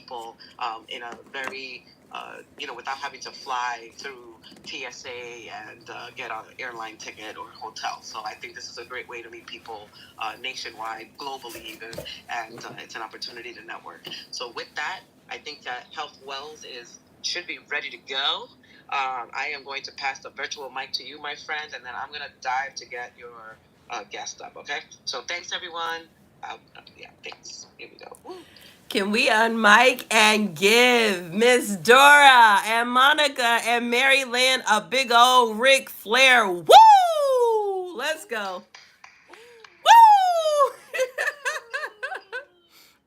people in a very, without having to fly through TSA and get an airline ticket or hotel. So I think this is a great way to meet people nationwide, globally even, and it's an opportunity to network. So with that, I think that Health Wells should be ready to go. I am going to pass the virtual mic to you, my friend, and then I'm going to dive to get your guest up, okay? So thanks, everyone. Thanks. Here we go. Woo. Can we unmic and give Miss Dora and Monica and Mary Lynn a big old Ric Flair? Woo! Let's go. Woo!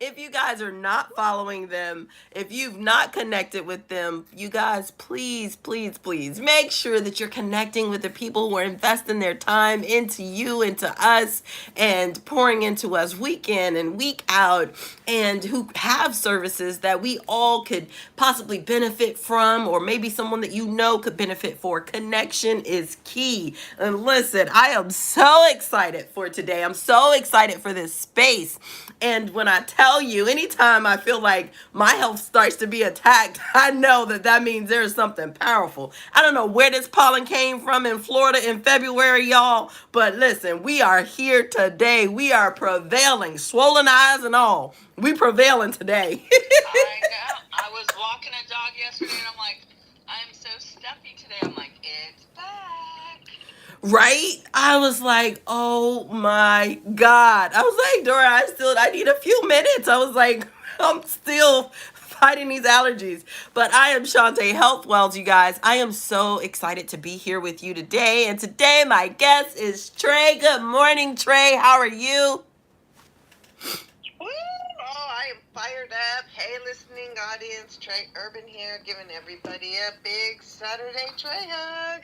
If you guys are not following them, if you've not connected with them, you guys, please, please, please make sure that you're connecting with the people who are investing their time into you, into us, and pouring into us week in and week out, and who have services that we all could possibly benefit from, or maybe someone that you know could benefit for. Connection is key. And listen, I am so excited for today. I'm so excited for this space. And when I tell you, anytime I feel like my health starts to be attacked, I know that means there's something powerful. I don't know where this pollen came from in Florida in February, y'all, but listen, we are here today. We are prevailing, swollen eyes and all. We prevailing today. I know. I was walking a dog yesterday and I'm like, I'm so stuffy today. I'm like, it's back. Right? I was like, oh my God. I was like, Dora, I need a few minutes. I was like, I'm still fighting these allergies. But I am Shawnte Health Wells, you guys. I am so excited to be here with you today. And today my guest is Trey. Good morning, Trey. How are you? Woo! Oh, I am fired up. Hey, listening audience, Trey Urban here, giving everybody a big Saturday Trey hug.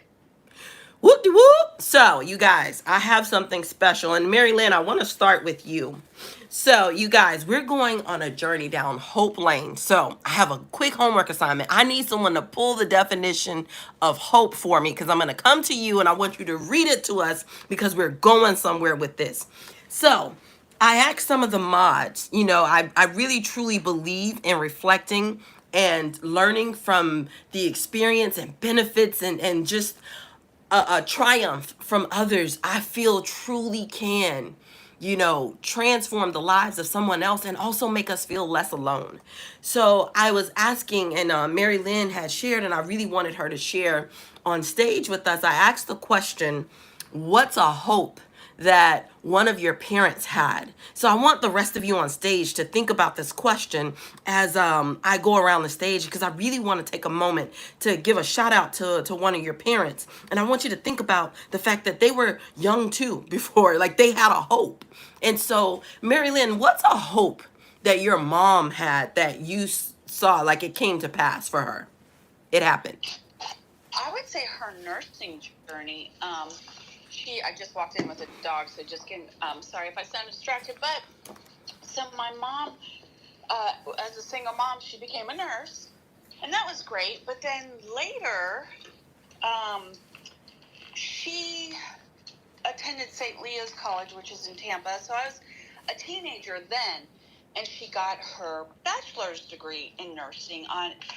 Whoop de whoop. So, you guys, I have something special. And Mary Lynn, I want to start with you. So, you guys, we're going on a journey down Hope Lane. So, I have a quick homework assignment. I need someone to pull the definition of hope for me because I'm going to come to you and I want you to read it to us because we're going somewhere with this. So, I asked some of the mods, I really truly believe in reflecting and learning from the experience and benefits and just a triumph from others. I feel truly can, transform the lives of someone else and also make us feel less alone. So I was asking, and Mary Lynn had shared, and I really wanted her to share on stage with us. I asked the question, what's a hope that one of your parents had? So I want the rest of you on stage to think about this question as I go around the stage, because I really want to take a moment to give a shout out to one of your parents. And I want you to think about the fact that they were young too before, like they had a hope. And so, Mary Lynn, what's a hope that your mom had that you saw, like it came to pass for her? It happened. I would say her nursing journey. I just walked in with a dog, so just getting, sorry if I sound distracted, but so my mom, as a single mom, she became a nurse, and that was great. But then later, she attended St. Leo's College, which is in Tampa. So I was a teenager then, and she got her bachelor's degree in nursing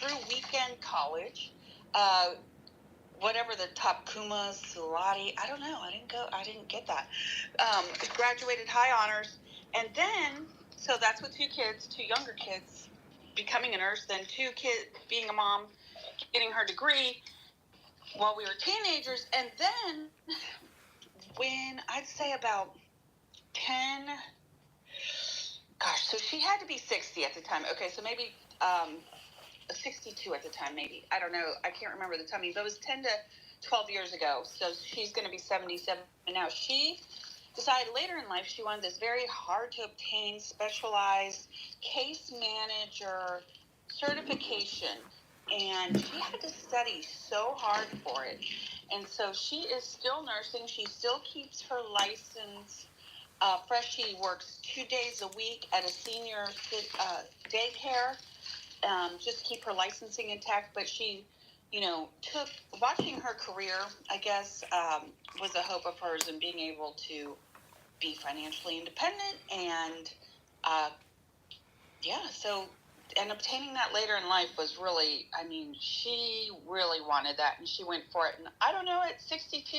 through weekend college. Whatever the top Kuma Salati, I don't know. I didn't get that. Graduated high honors, and then so that's with two younger kids, becoming a nurse. Then two kids, being a mom, getting her degree while we were teenagers, and then when I'd say about 10, gosh, so she had to be 60 at the time. Okay, so maybe 62 at the time, maybe. I don't know. I can't remember the timing, but it was 10 to 12 years ago. So she's going to be 77 now. She decided later in life she wanted this very hard to obtain specialized case manager certification. And she had to study so hard for it. And so she is still nursing. She still keeps her license fresh. She works 2 days a week at a senior daycare. Just keep her licensing intact, but she, took watching her career, I guess, was a hope of hers in being able to be financially independent. And, so and obtaining that later in life was really, I mean, she really wanted that and she went for it. And I don't know, at 62,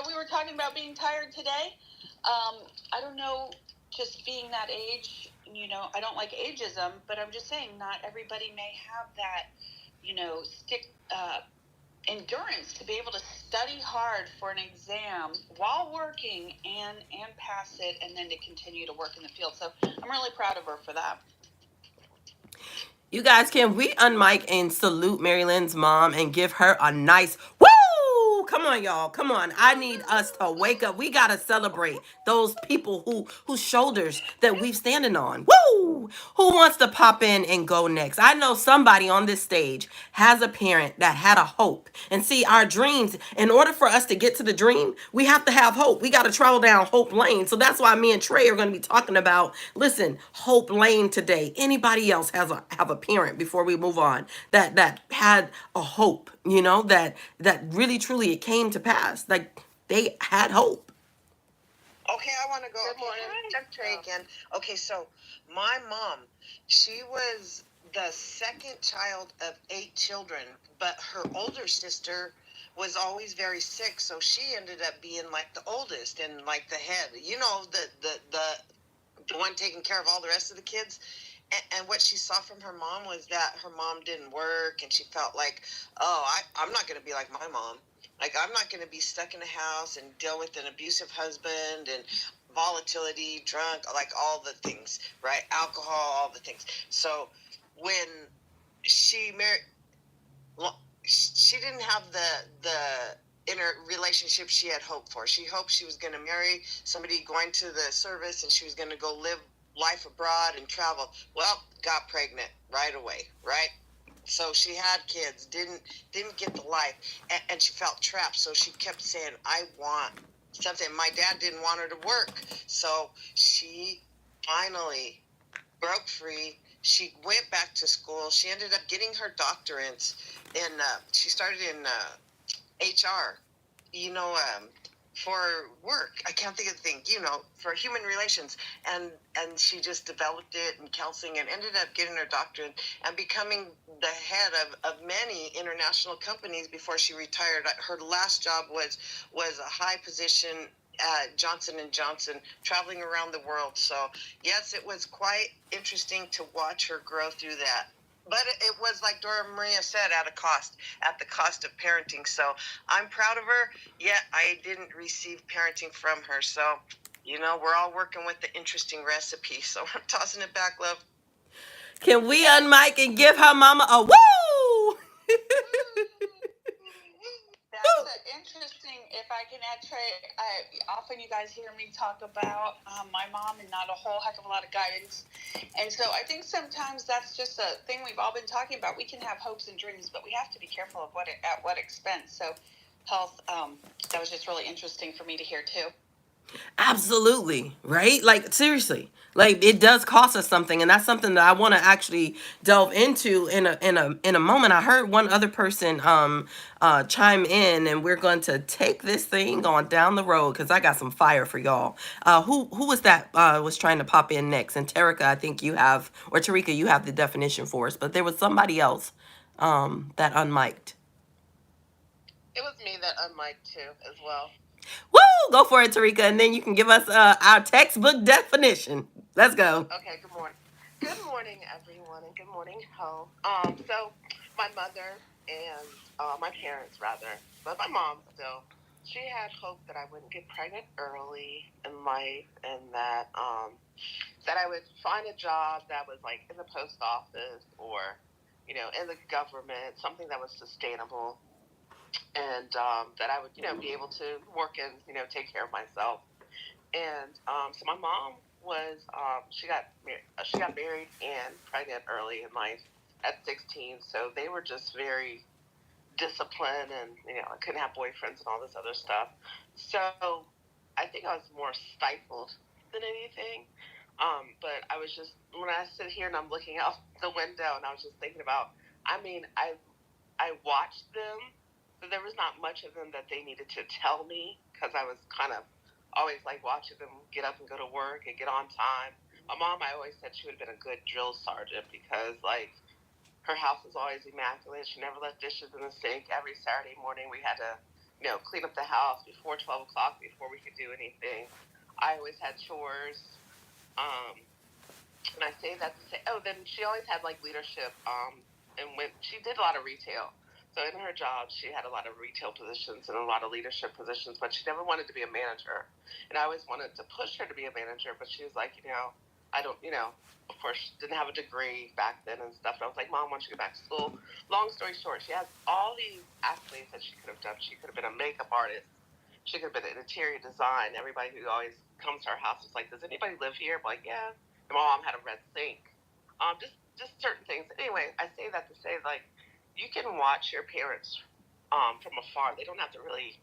we were talking about being tired today. I don't know, just being that age, I don't like ageism, but I'm just saying not everybody may have that, endurance to be able to study hard for an exam while working and pass it and then to continue to work in the field. So I'm really proud of her for that. You guys, can we unmic and salute Mary Lynn's mom and give her a nice woo? Come on, y'all. Come on. I need us to wake up. We gotta celebrate those people whose shoulders that we've standing on. Woo! Who wants to pop in and go next? I know somebody on this stage has a parent that had a hope. And see, our dreams, in order for us to get to the dream, we have to have hope. We got to travel down Hope Lane. So that's why me and Trey are going to be talking about, listen, Hope Lane today. Anybody else have a parent before we move on that had a hope, that really truly it came to pass. Like they had hope. Okay, I want to go. Good morning. I'm Trey again. Okay, so my mom, she was the second child of 8 children, but her older sister was always very sick, so she ended up being like the oldest and like the head. The one taking care of all the rest of the kids. And what she saw from her mom was that her mom didn't work, and she felt like, I'm not going to be like my mom. Like, I'm not going to be stuck in a house and deal with an abusive husband and volatility, drunk, like all the things, right? Alcohol, all the things. So when she married, well, she didn't have the inner relationship she had hoped for. She hoped she was going to marry somebody going to the service and she was going to go live life abroad and travel. Well, got pregnant right away, right? So she had kids, didn't get the life, and she felt trapped. So she kept saying, I want something. My dad didn't want her to work. So she finally broke free. She went back to school. She ended up getting her doctorates she started in HR, for work. I can't think of the thing, for human relations. And she just developed it in counseling and ended up getting her doctorate and becoming the head of many international companies before she retired. Her last job was a high position at Johnson & Johnson, traveling around the world. So, yes, it was quite interesting to watch her grow through that. But it was, like Dora Maria said, at the cost of parenting. So I'm proud of her, yet I didn't receive parenting from her. So, we're all working with the interesting recipe. So I'm tossing it back, love. Can we unmic and give her mama a woo? That's interesting. If I can add, Trey, often you guys hear me talk about my mom and not a whole heck of a lot of guidance. And so I think sometimes that's just a thing we've all been talking about. We can have hopes and dreams, but we have to be careful of at what expense. So health, that was just really interesting for me to hear too. Absolutely, right? Like seriously. Like it does cost us something, and that's something that I want to actually delve into in a moment. I heard one other person chime in, and we're going to take this thing on down the road because I got some fire for y'all. Who was that was trying to pop in next? And Tarika, I think you have, or Tarika, you have the definition for us, but there was somebody else that unmiked. It was me that unmiked too, as well. Woo! Go for it, Tarika, and then you can give us our textbook definition. Let's go. Okay, good morning. Good morning, everyone, and good morning, Ho. So my mother and my parents, rather, but my mom still, she had hope that I wouldn't get pregnant early in life and that I would find a job that was like in the post office or, in the government, something that was sustainable and that I would, be able to work and, take care of myself. And so my mom was she got married and pregnant early in life at 16. So they were just very disciplined, and I couldn't have boyfriends and all this other stuff. So I think I was more stifled than anything. But I was just, when I sit here and I'm looking out the window and I was just thinking about, I watched them, but there was not much of them that they needed to tell me because I was kind of always like watching them get up and go to work and get on time. My mom, I always said she would have been a good drill sergeant because, like, her house was always immaculate. She never left dishes in the sink. Every Saturday morning, we had to, clean up the house before 12 o'clock before we could do anything. I always had chores. Um, and I say that to say, oh, then she always had like leadership. And when she did a lot of retail, so in her job, she had a lot of retail positions and a lot of leadership positions, but she never wanted to be a manager. And I always wanted to push her to be a manager, but she was like, I don't, of course, she didn't have a degree back then and stuff. And I was like, Mom, why don't you go back to school? Long story short, she has all these accolades that she could have done. She could have been a makeup artist. She could have been an interior design. Everybody who always comes to our house was like, does anybody live here? I'm like, yeah. And my mom had a red sink. Just certain things. Anyway, I say that to say, like, you can watch your parents from afar. They don't have to really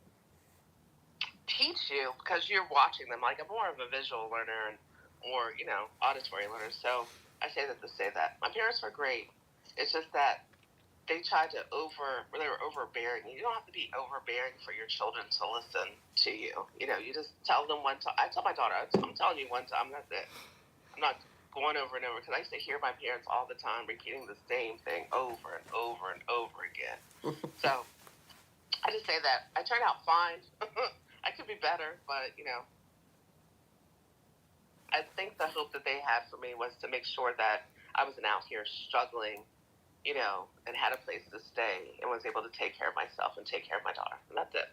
teach you because you're watching them. Like, I'm more of a visual learner or auditory learner. So I say that to say that my parents were great. It's just that they tried to they were overbearing. You don't have to be overbearing for your children to listen to you. You just tell them one time. I tell my daughter, I'm telling you one time, that's it. I'm not going over and over because I used to hear my parents all the time repeating the same thing over and over and over again. So I just say that I turned out fine. I could be better, but I think the hope that they had for me was to make sure that I wasn't out here struggling, and had a place to stay and was able to take care of myself and take care of my daughter. And that's it.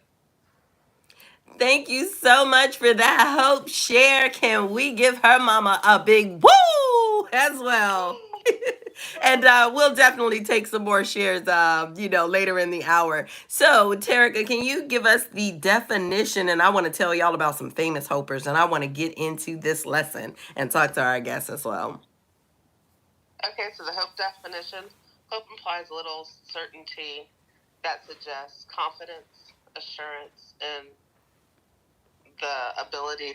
Thank you so much for that Hope share. Can we give her mama a big woo as well? And we'll definitely take some more shares, later in the hour. So, Terica, can you give us the definition? And I want to tell y'all about some famous hopers, and I want to get into this lesson and talk to our guests as well. Okay, so the hope definition. Hope implies a little certainty that suggests confidence, assurance, and the ability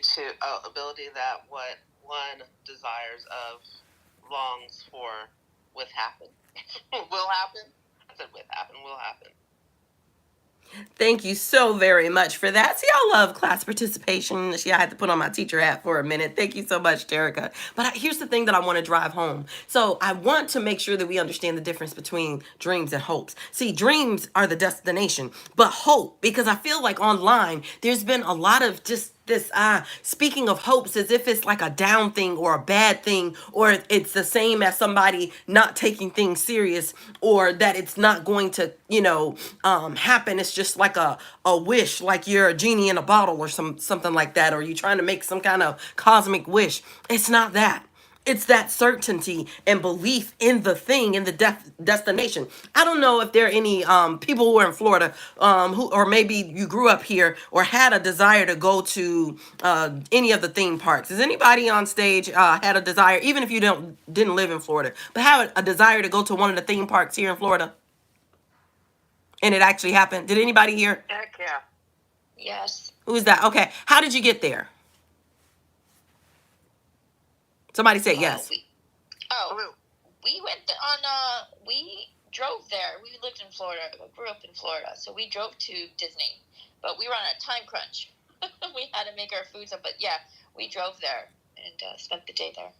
that what one desires of, longs for, with happen. Will happen. I said with happen, will happen. Thank you so very much for that. See, I love class participation. See, I had to put on my teacher hat for a minute. Thank you so much, Terica. But here's the thing that I want to drive home. So I want to make sure that we understand the difference between dreams and hopes. See, dreams are the destination, but hope, because I feel like online, there's been a lot of just this speaking of hopes as if it's like a down thing or a bad thing, or it's the same as somebody not taking things serious, or that it's not going to happen. It's just like a wish, like you're a genie in a bottle or something like that, or you're trying to make some kind of cosmic wish. It's not that. It's that certainty and belief in the thing, in the destination. I don't know if there are any people who are in Florida, who, or maybe you grew up here or had a desire to go to any of the theme parks. Has anybody on stage had a desire, even if you didn't live in Florida, but have a desire to go to one of the theme parks here in Florida? And it actually happened. Did anybody here? Heck yeah. Yes. Who's that? Okay. How did you get there? Somebody say yes. We went we drove there. We lived in Florida. I grew up in Florida, so we drove to Disney, but we were on a time crunch. We had to make our foods up, but yeah, we drove there and spent the day there.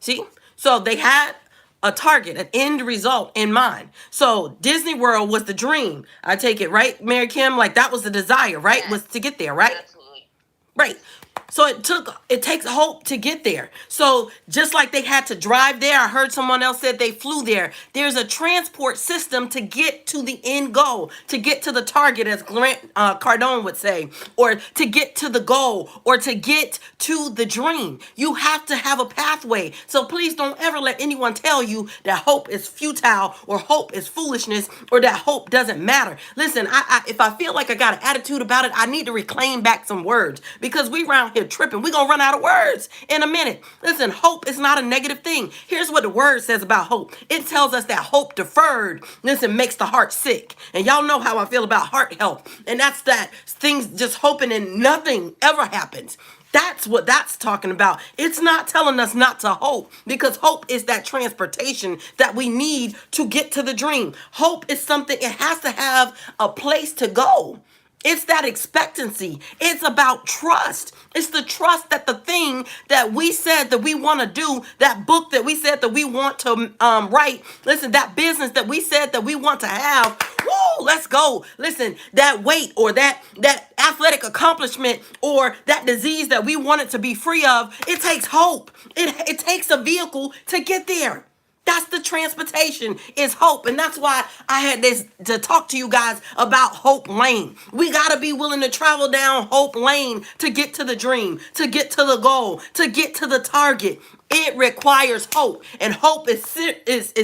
See, so they had a target, an end result in mind. So Disney World was the dream. I take it, right, Mary Kim? Like that was the desire, right? Yes. Was to get there, right? Absolutely. Right. So it takes hope to get there. So just like they had to drive there, I heard someone else said they flew there. There's a transport system to get to the end goal, to get to the target, as Grant Cardone would say, or to get to the goal, or to get to the dream. You have to have a pathway. So please don't ever let anyone tell you that hope is futile, or hope is foolishness, or that hope doesn't matter. Listen, if I feel like I got an attitude about it, I need to reclaim back some words, because we around here tripping. We're going to run out of words in a minute. Listen, hope is not a negative thing. Here's what the word says about hope. It tells us that hope deferred, listen, makes the heart sick. And y'all know how I feel about heart health. And that's that things just hoping and nothing ever happens. That's what that's talking about. It's not telling us not to hope, because hope is that transportation that we need to get to the dream. Hope is something, it has to have a place to go. It's that expectancy. It's about trust. It's the trust that the thing that we said that we want to do, that book that we said that we want to write, listen, that business that we said that we want to have, woo, let's go. Listen, that weight or that athletic accomplishment or that disease that we wanted to be free of, it takes hope. It takes a vehicle to get there. That's the transportation is hope. And that's why I had this to talk to you guys about Hope Lane. We got to be willing to travel down Hope Lane to get to the dream, to get to the goal, to get to the target. It requires hope. And hope is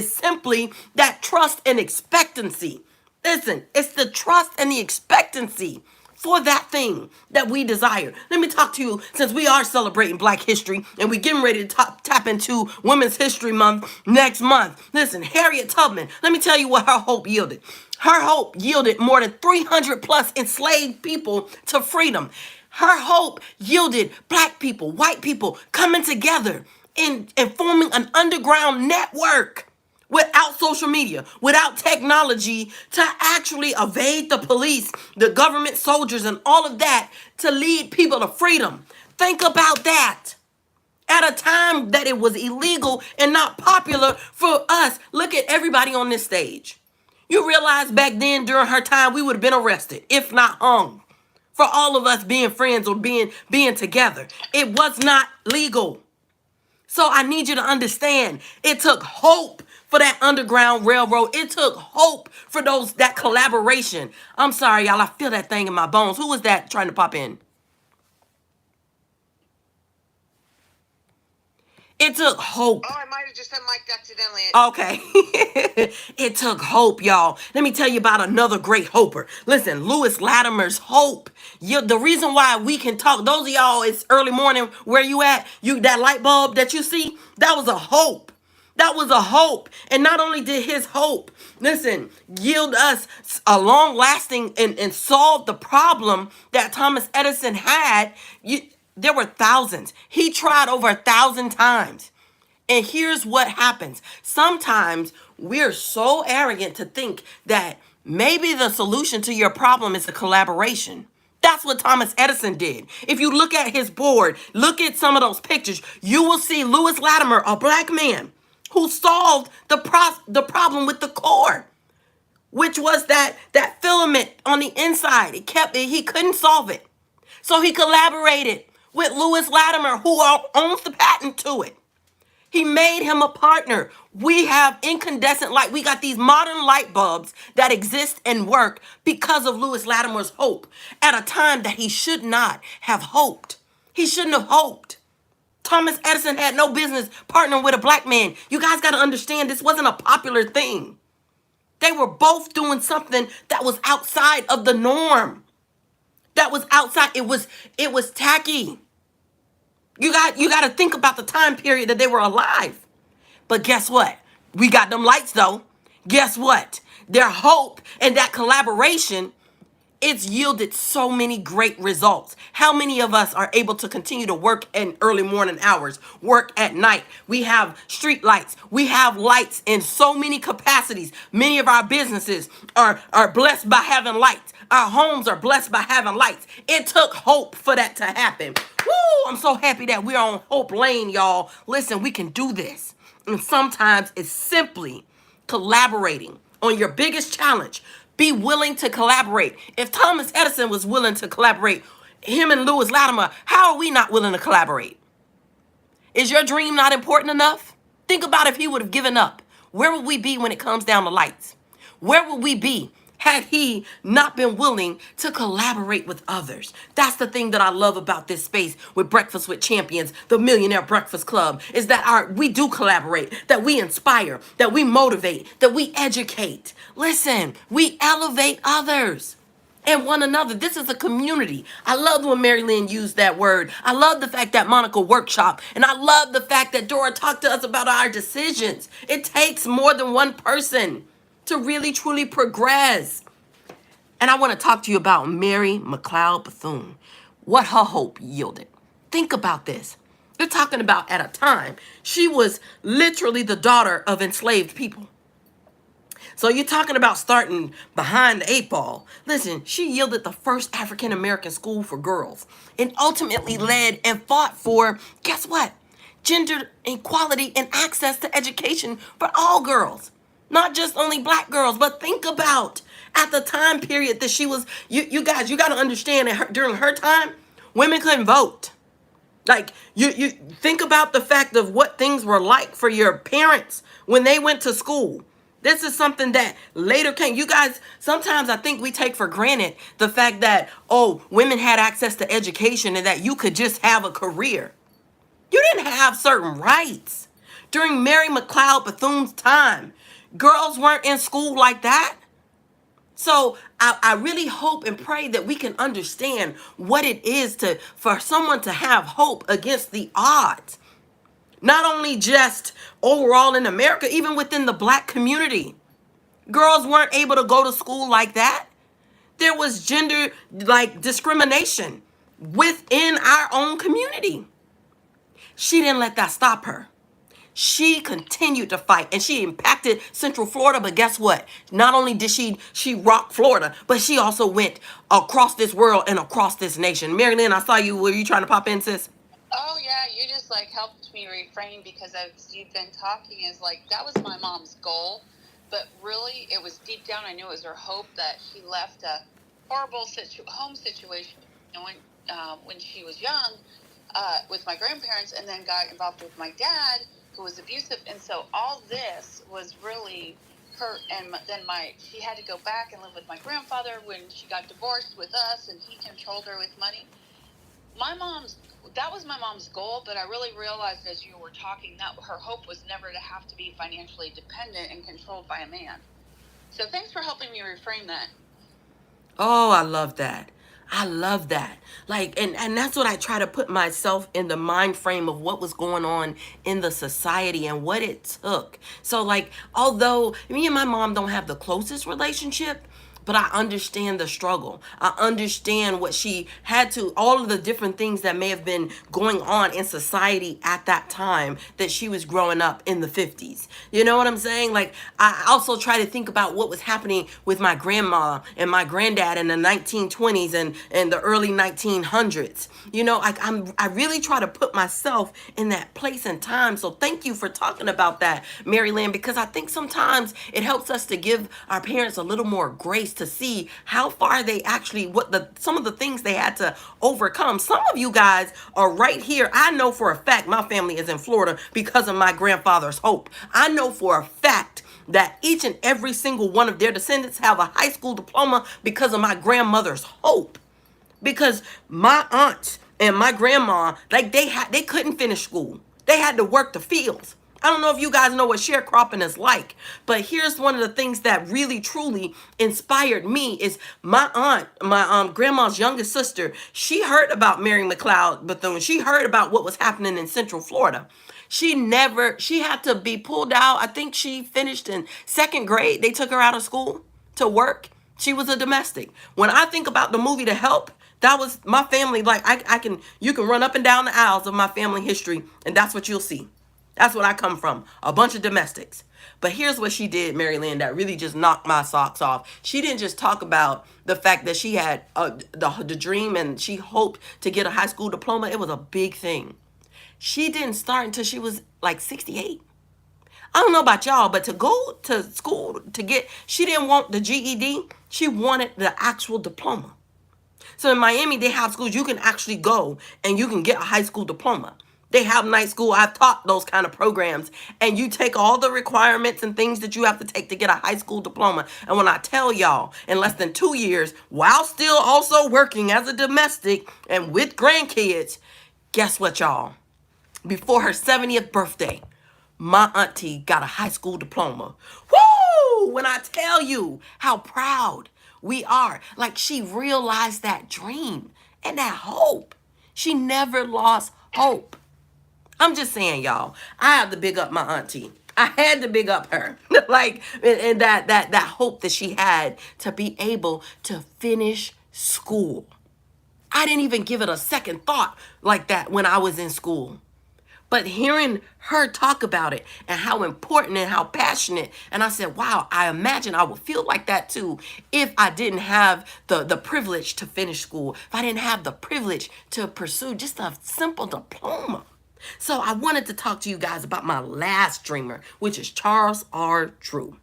simply that trust and expectancy. Listen, it's the trust and the expectancy for that thing that we desire. Let me talk to you, since we are celebrating Black History and we getting ready to tap into Women's History Month next month. Listen, Harriet Tubman, let me tell you what her hope yielded. Her hope yielded more than 300 plus enslaved people to freedom. Her hope yielded Black people, white people coming together and forming an underground network without social media, without technology, to actually evade the police, the government soldiers, and all of that, to lead people to freedom. Think about that. At a time that it was illegal and not popular for us. Look at everybody on this stage. You realize back then during her time, we would have been arrested, if not hung, for all of us being friends or being together. It was not legal. So I need you to understand, it took hope for that Underground Railroad. It took hope for that collaboration. I'm sorry, y'all. I feel that thing in my bones. Who was that trying to pop in? It took hope. Oh, I might have just unmiked accidentally. Okay. It took hope, y'all. Let me tell you about another great hoper. Listen, Lewis Latimer's hope. The reason why we can talk, those of y'all, it's early morning, where you at? That light bulb that you see, that was a hope. That was a hope. And not only did his hope, listen, yield us a long lasting and solve the problem that Thomas Edison had. There were thousands. He tried over 1,000 times. And here's what happens. Sometimes we're so arrogant to think that maybe the solution to your problem is a collaboration. That's what Thomas Edison did. If you look at his board, look at some of those pictures, you will see Lewis Latimer, a Black man, who solved the problem with the core, which was that filament on the inside. He couldn't solve it. So he collaborated with Lewis Latimer, who owns the patent to it. He made him a partner. We have incandescent light. We got these modern light bulbs that exist and work because of Lewis Latimer's hope at a time that he should not have hoped. He shouldn't have hoped. Thomas Edison had no business partnering with a Black man. You guys got to understand, this wasn't a popular thing. They were both doing something that was outside of the norm. That was outside. It was tacky. You got to think about the time period that they were alive. But guess what? We got them lights though. Guess what? Their hope and that collaboration, it's yielded so many great results. How many of us are able to continue to work in early morning hours, work at night? We have street lights. We have lights in so many capacities. Many of our businesses are blessed by having lights. Our homes are blessed by having lights. It took hope for that to happen. Woo! I'm so happy that we're on Hope Lane, y'all. Listen, we can do this. And sometimes it's simply collaborating on your biggest challenge. Be willing to collaborate. If Thomas Edison was willing to collaborate, him and Lewis Latimer, how are we not willing to collaborate? Is your dream not important enough? Think about if he would have given up. Where would we be when it comes down to lights? Where would we be had he not been willing to collaborate with others? That's the thing that I love about this space with Breakfast with Champions, the Millionaire Breakfast Club, is that we do collaborate, that we inspire, that we motivate, that we educate. Listen, we elevate others and one another. This is a community. I love when Mary Lynn used that word. I love the fact that Monica workshop, and I love the fact that Dora talked to us about our decisions. It takes more than one person to really truly progress. And I want to talk to you about Mary McLeod Bethune, what her hope yielded. Think about this. They're talking about at a time, she was literally the daughter of enslaved people. So you're talking about starting behind the eight ball. Listen, she yielded the first African American school for girls and ultimately led and fought for, guess what? Gender equality and access to education for all girls. Not just only black girls, but think about at the time period that she was, you guys, you got to understand that during her time, women couldn't vote. Like you think about the fact of what things were like for your parents when they went to school. This is something that later came. You guys, sometimes I think we take for granted the fact that, oh, women had access to education and that you could just have a career. You didn't have certain rights. During Mary McLeod Bethune's time, girls weren't in school like that. So I really hope and pray that we can understand what it is for someone to have hope against the odds. Not only just overall in America, even within the black community. Girls weren't able to go to school like that. There was gender discrimination within our own community. She didn't let that stop her. She continued to fight and she impacted Central Florida. But guess what? Not only did she rock Florida, but she also went across this world and across this nation. Mary Lynn, I saw you. Were you trying to pop in, sis? Oh yeah, you just helped me reframe, because as you've been talking, is that was my mom's goal, but really it was deep down. I knew it was her hope that she left a horrible home situation when she was young with my grandparents, and then got involved with my dad, who was abusive, and so all this was really her. And then she had to go back and live with my grandfather when she got divorced with us, and he controlled her with money. That was my mom's goal, but I really realized as you were talking that her hope was never to have to be financially dependent and controlled by a man. So thanks for helping me reframe that. Oh, I love that. I love that. And that's what I try to put myself in the mind frame of what was going on in the society and what it took. So although me and my mom don't have the closest relationship, but I understand the struggle. I understand what she had to, all of the different things that may have been going on in society at that time that she was growing up in the 50s. You know what I'm saying? I also try to think about what was happening with my grandma and my granddad in the 1920s and the early 1900s. I really try to put myself in that place and time. So thank you for talking about that, Mary Lynn, because I think sometimes it helps us to give our parents a little more grace to see how far they actually, some of the things they had to overcome. Some of you guys are right here. I know for a fact my family is in Florida because of my grandfather's hope. I know for a fact that each and every single one of their descendants have a high school diploma because of my grandmother's hope. Because my aunts and my grandma, they couldn't finish school. They had to work the fields. I don't know if you guys know what sharecropping is like, but here's one of the things that really truly inspired me is my aunt, my grandma's youngest sister. She heard about Mary McLeod Bethune. She heard about what was happening in Central Florida. She had to be pulled out. I think she finished in second grade. They took her out of school to work. She was a domestic. When I think about the movie The Help, that was my family. You can run up and down the aisles of my family history, and that's what you'll see. That's what I come from, a bunch of domestics. But here's what she did, Mary Lynn, that really just knocked my socks off. She didn't just talk about the fact that she had the dream and she hoped to get a high school diploma. It was a big thing. She didn't start until she was 68. I don't know about y'all, but to go to school she didn't want the GED. She wanted the actual diploma. So in Miami, they have schools you can actually go and you can get a high school diploma. They have night school. I've taught those kind of programs. And you take all the requirements and things that you have to take to get a high school diploma. And when I tell y'all, in less than 2 years, while still also working as a domestic and with grandkids, guess what, y'all? Before her 70th birthday, my auntie got a high school diploma. Woo! When I tell you how proud we are, she realized that dream and that hope. She never lost hope. I'm just saying, y'all, I have to big up my auntie. I had to big up her. And that hope that she had to be able to finish school. I didn't even give it a second thought like that when I was in school. But hearing her talk about it and how important and how passionate, and I said, wow, I imagine I would feel like that too if I didn't have the privilege to finish school, if I didn't have the privilege to pursue just a simple diploma. So I wanted to talk to you guys about my last dreamer, which is Charles R. Drew.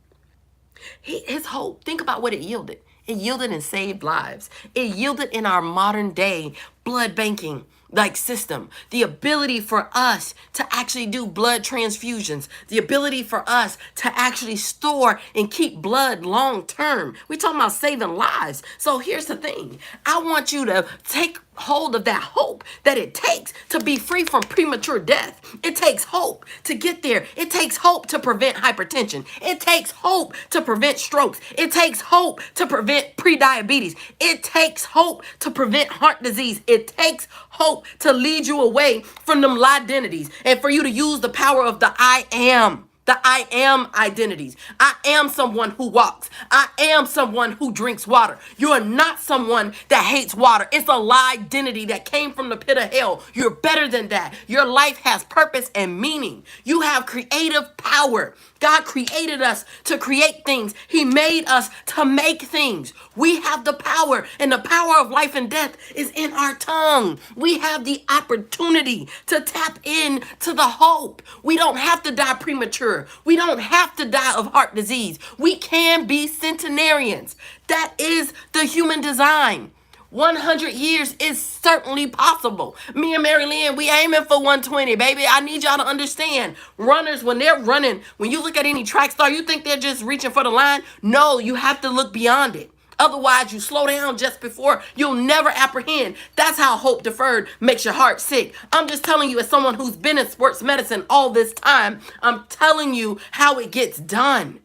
His hope, think about what it yielded. It yielded and saved lives. It yielded in our modern day blood banking like system, the ability for us to actually do blood transfusions, the ability for us to actually store and keep blood long term. We're talking about saving lives. So here's the thing. I want you to take hold of that hope that it takes to be free from premature death. It takes hope to get there. It takes hope to prevent hypertension. It takes hope to prevent strokes. It takes hope to prevent prediabetes. It takes hope to prevent heart disease. It takes hope to lead you away from them identities and for you to use the power of the I am. The I am identities. I am someone who walks. I am someone who drinks water. You are not someone that hates water. It's a lie identity that came from the pit of hell. You're better than that. Your life has purpose and meaning. You have creative power. God created us to create things. He made us to make things. We have the power, and the power of life and death is in our tongue. We have the opportunity to tap in to the hope. We don't have to die premature. We don't have to die of heart disease. We can be centenarians. That is the human design. 100 years is certainly possible. Me and Mary Lynn, we aiming for 120, baby. I need y'all to understand. Runners, when they're running, when you look at any track star, you think they're just reaching for the line? No, you have to look beyond it. Otherwise, you slow down just before. You'll never apprehend. That's how hope deferred makes your heart sick. I'm just telling you, as someone who's been in sports medicine all this time, I'm telling you how it gets done.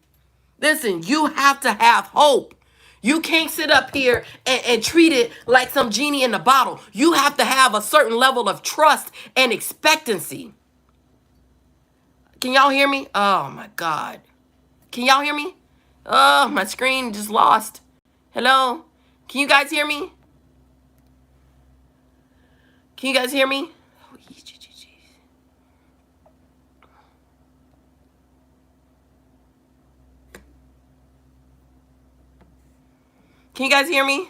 Listen, you have to have hope. You can't sit up here and treat it like some genie in the bottle. You have to have a certain level of trust and expectancy. Can y'all hear me? Oh my God. Can y'all hear me? Oh, my screen just lost. Hello? Can you guys hear me? Can you guys hear me? Can you guys hear me?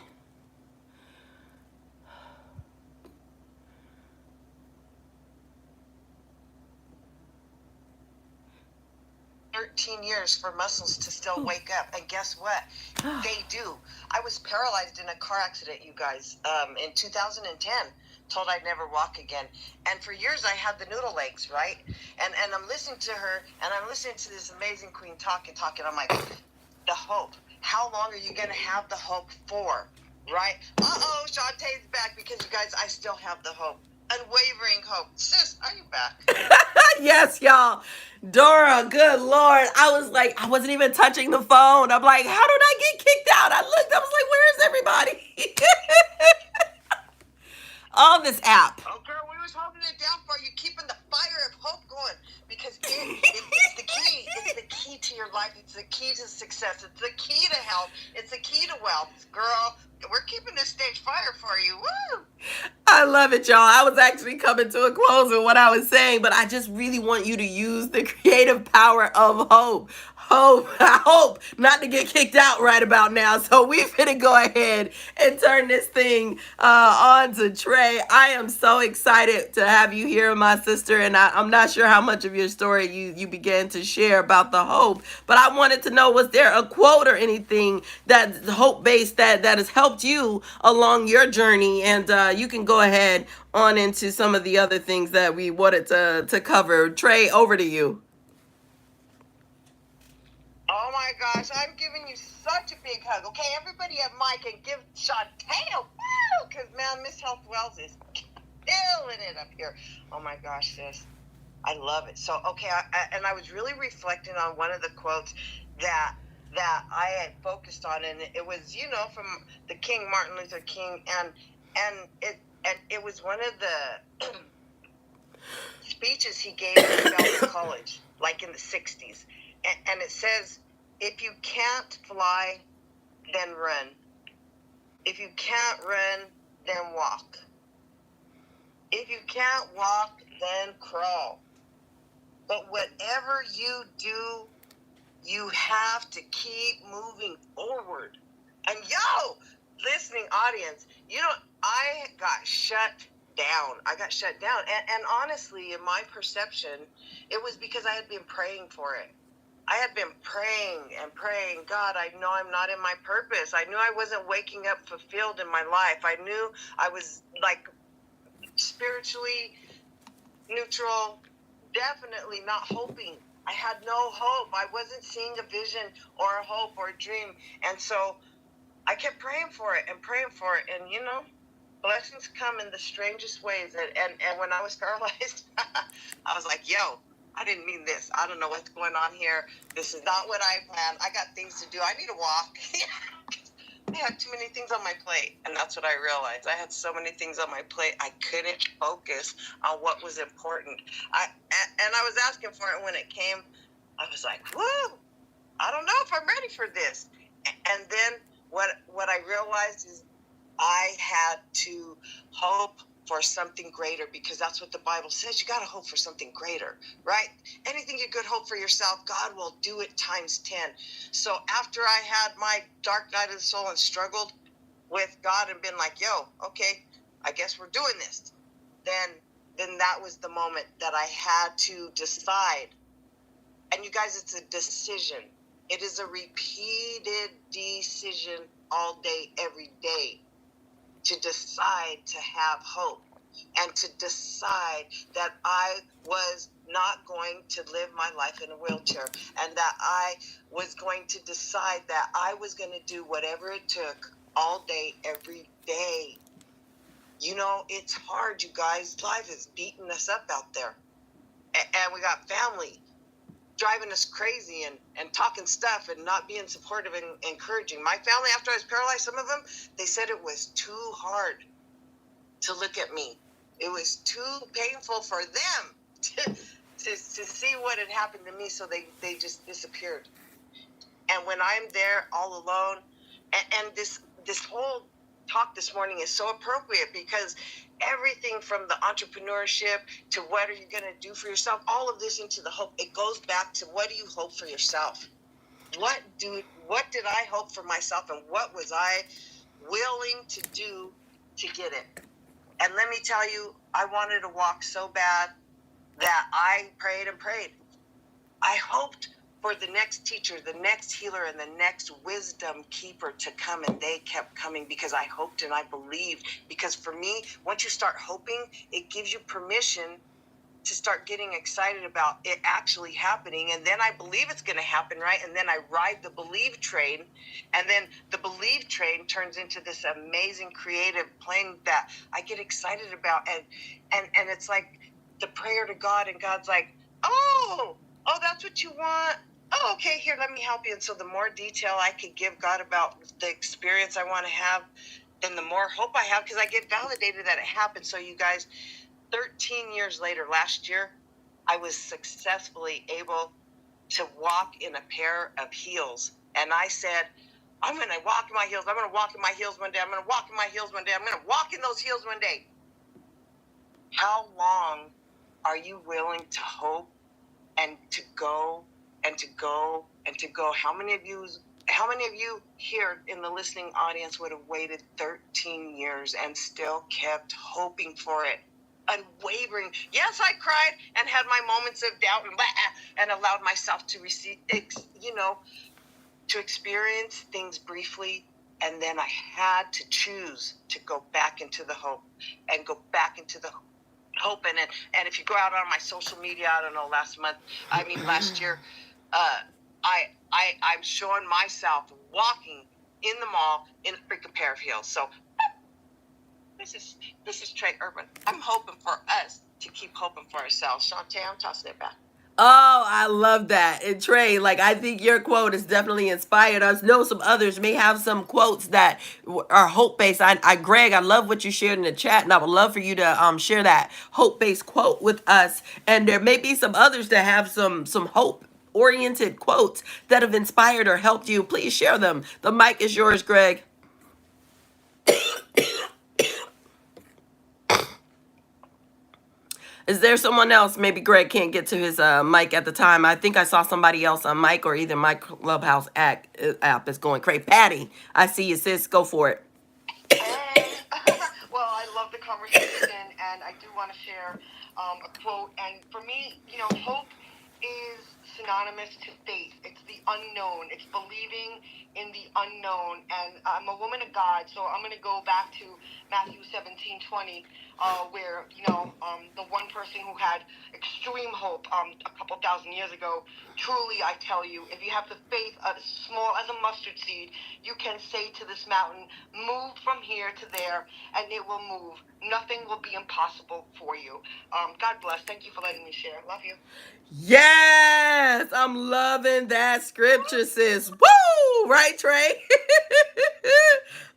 13 years for muscles to still wake up. And guess what? They do. I was paralyzed in a car accident, you guys, in 2010. Told I'd never walk again. And for years I had the noodle legs, right? And I'm listening to her, and I'm listening to this amazing queen talk. I'm like, the hope. How long are you going to have the hope for? Right? Uh-oh, Shawnte's back, because you guys, I still have the hope. Unwavering hope. Sis, are you back? Yes, y'all. Dora, good Lord. I was like, I wasn't even touching the phone. I'm like, how did I get kicked out? I looked, I was like, where is everybody? On this app. Oh, girl, we was holding it down for you, keeping the fire of hope going, because it's the key. It's the key to your life. It's the key to success. It's the key to health. It's the key to wealth. Girl, we're keeping this stage fire for you. Woo! I love it, y'all. I was actually coming to a close with what I was saying, but I just really want you to use the creative power of hope. Hope, I hope not to get kicked out right about now. So we're going to go ahead and turn this thing on to Trey. I am so excited to have you here, my sister. And I'm not sure how much of your story you began to share about the hope, but I wanted to know, was there a quote or anything that's hope-based that has helped you along your journey? And you can go ahead on into some of the other things that we wanted to cover. Trey, over to you. Oh my gosh, I'm giving you such a big hug. Okay, everybody at Mike, and give Shawnte a woo, because man, Miss Health Wells is killing it up here. Oh my gosh, sis, I love it. So okay, I was really reflecting on one of the quotes that I had focused on, and it was, from the King, Martin Luther King, and it was one of the speeches he gave at Belmont College, like in the 60s. And it says, if you can't fly, then run. If you can't run, then walk. If you can't walk, then crawl. But whatever you do, you have to keep moving forward. And listening audience, I got shut down. And honestly, in my perception, it was because I had been praying for it. I had been praying and praying, God, I know I'm not in my purpose. I knew I wasn't waking up fulfilled in my life. I knew I was like spiritually neutral, definitely not hoping. I had no hope. I wasn't seeing a vision or a hope or a dream. And so I kept praying for it and praying for it. And, blessings come in the strangest ways. And when I was paralyzed, I was like, I didn't mean this. I don't know what's going on here. This is not what I planned. I got things to do. I need to walk. I had too many things on my plate. And that's what I realized. I had so many things on my plate. I couldn't focus on what was important. And I was asking for it when it came. I was like, woo, I don't know if I'm ready for this. And then what I realized is I had to hope for something greater, because that's what the Bible says. You got to hope for something greater, right? Anything you could hope for yourself, God will do it times 10. So after I had my dark night of the soul and struggled with God and been like, okay, I guess we're doing this. Then that was the moment that I had to decide. And you guys, it's a decision. It is a repeated decision all day, every day, to decide to have hope and to decide that I was not going to live my life in a wheelchair, and that I was going to decide that I was going to do whatever it took all day, every day. It's hard, you guys. Life is beating us up out there. And we got family driving us crazy and talking stuff and not being supportive and encouraging. My family, after I was paralyzed, some of them, they said it was too hard to look at me. It was too painful for them to see what had happened to me, so they just disappeared. And when I'm there all alone, and this whole talk this morning is so appropriate, because everything from the entrepreneurship to what are you going to do for yourself, all of this into the hope, it goes back to, what do you hope for yourself? What did I hope for myself, and what was I willing to do to get it? And let me tell you, I wanted to walk so bad that I prayed and prayed. I hoped for the next teacher, the next healer, and the next wisdom keeper to come, and they kept coming because I hoped and I believed. Because for me, once you start hoping, it gives you permission to start getting excited about it actually happening. And then I believe it's going to happen, right? And then I ride the believe train, and then the believe train turns into this amazing creative plane that I get excited about. And it's like the prayer to God, and God's like, oh, that's what you want? Oh, okay, here, let me help you. And so the more detail I could give God about the experience I want to have, then the more hope I have, because I get validated that it happened. So you guys, 13 years later, last year, I was successfully able to walk in a pair of heels. And I said, I'm going to walk in my heels. I'm going to walk in my heels one day. I'm going to walk in my heels one day. I'm going to walk in those heels one day. How long are you willing to hope and to go and to go and to go? How many of you here in the listening audience would have waited 13 years and still kept hoping for it? Unwavering. Yes, I cried and had my moments of doubt and allowed myself to receive, to experience things briefly. And then I had to choose to go back into the hope and go back into the hope. And if you go out on my social media, I don't know, last year, I'm showing myself walking in the mall in a freaking pair of heels. So this is Trey Urban. I'm hoping for us to keep hoping for ourselves. Shawnte, I'm tossing it back. Oh, I love that. And Trey, like, I think your quote has definitely inspired us. Know some others may have some quotes that are hope based. Greg, I love what you shared in the chat, and I would love for you to share that hope based quote with us. And there may be some others that have some hope oriented quotes that have inspired or helped you. Please share them. The mic is yours, Greg. Is there someone else? Maybe Greg can't get to his mic at the time. I think I saw somebody else on mic, or either my Clubhouse app is going crazy. Patty, I see you, sis. Go for it. Hey. Well, I love the conversation, and I do want to share a quote. And for me, hope is synonymous to faith. It's the unknown. It's believing in the unknown. And I'm a woman of God, so I'm going to go back to Matthew 17:20, where the one person who had extreme hope a couple thousand years ago. Truly, I tell you, if you have the faith as small as a mustard seed, you can say to this mountain, move from here to there, and it will move. Nothing will be impossible for you. God bless. Thank you for letting me share. Love you. Yes, I'm loving that scripture, sis. Woo! Right, Trey?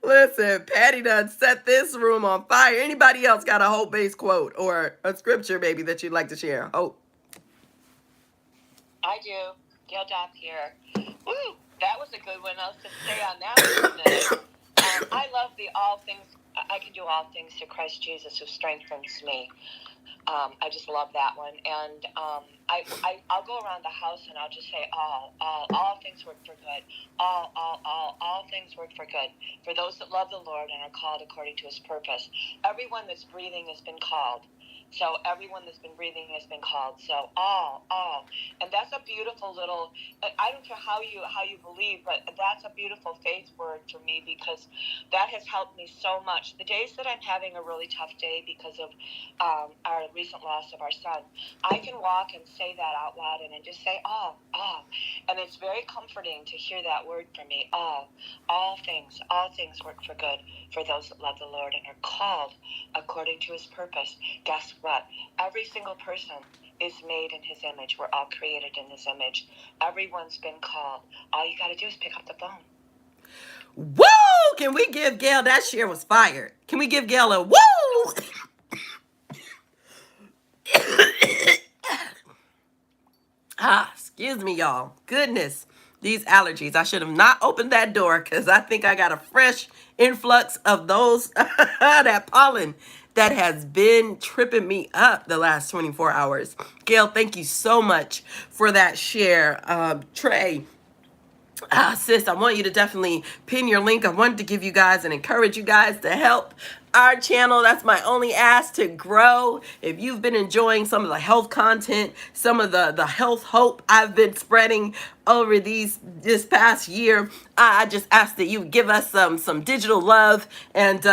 Listen, Patty done set this room on fire. Anybody else got a hope-based quote or a scripture, maybe, that you'd like to share? Hope. I do. Gail Dopp here. Woo! That was a good one. I'll just stay on that one for a minute. I love the all things. I can do all things through Christ Jesus who strengthens me. I just love that one. And I'll go around the house and I'll just say all things work for good. All things work for good. For those that love the Lord and are called according to his purpose. Everyone that's breathing has been called. So everyone that's been breathing has been called. So all. And that's a beautiful little, I don't care how you believe, but that's a beautiful faith word for me, because that has helped me so much. The days that I'm having a really tough day because of our recent loss of our son, I can walk and say that out loud and then just say all. And it's very comforting to hear that word for me. All things work for good for those that love the Lord and are called according to his purpose. Guess what? Every single person is made in his image. We're all created in his image. Everyone's been called. All you got to do is pick up the phone. Woo! Can we give Gail, that share was fired. Can we give Gail a woo? Excuse me, y'all. Goodness, these allergies. I should have not opened that door, because I think I got a fresh influx of those, that pollen that has been tripping me up the last 24 hours. Gail, thank you so much for that share. Trey, sis, I want you to definitely pin your link. I wanted to give you guys and encourage you guys to help our channel. That's my only ask to grow. If you've been enjoying some of the health content, some of the health hope I've been spreading over this past year, I just ask that you give us some digital love. And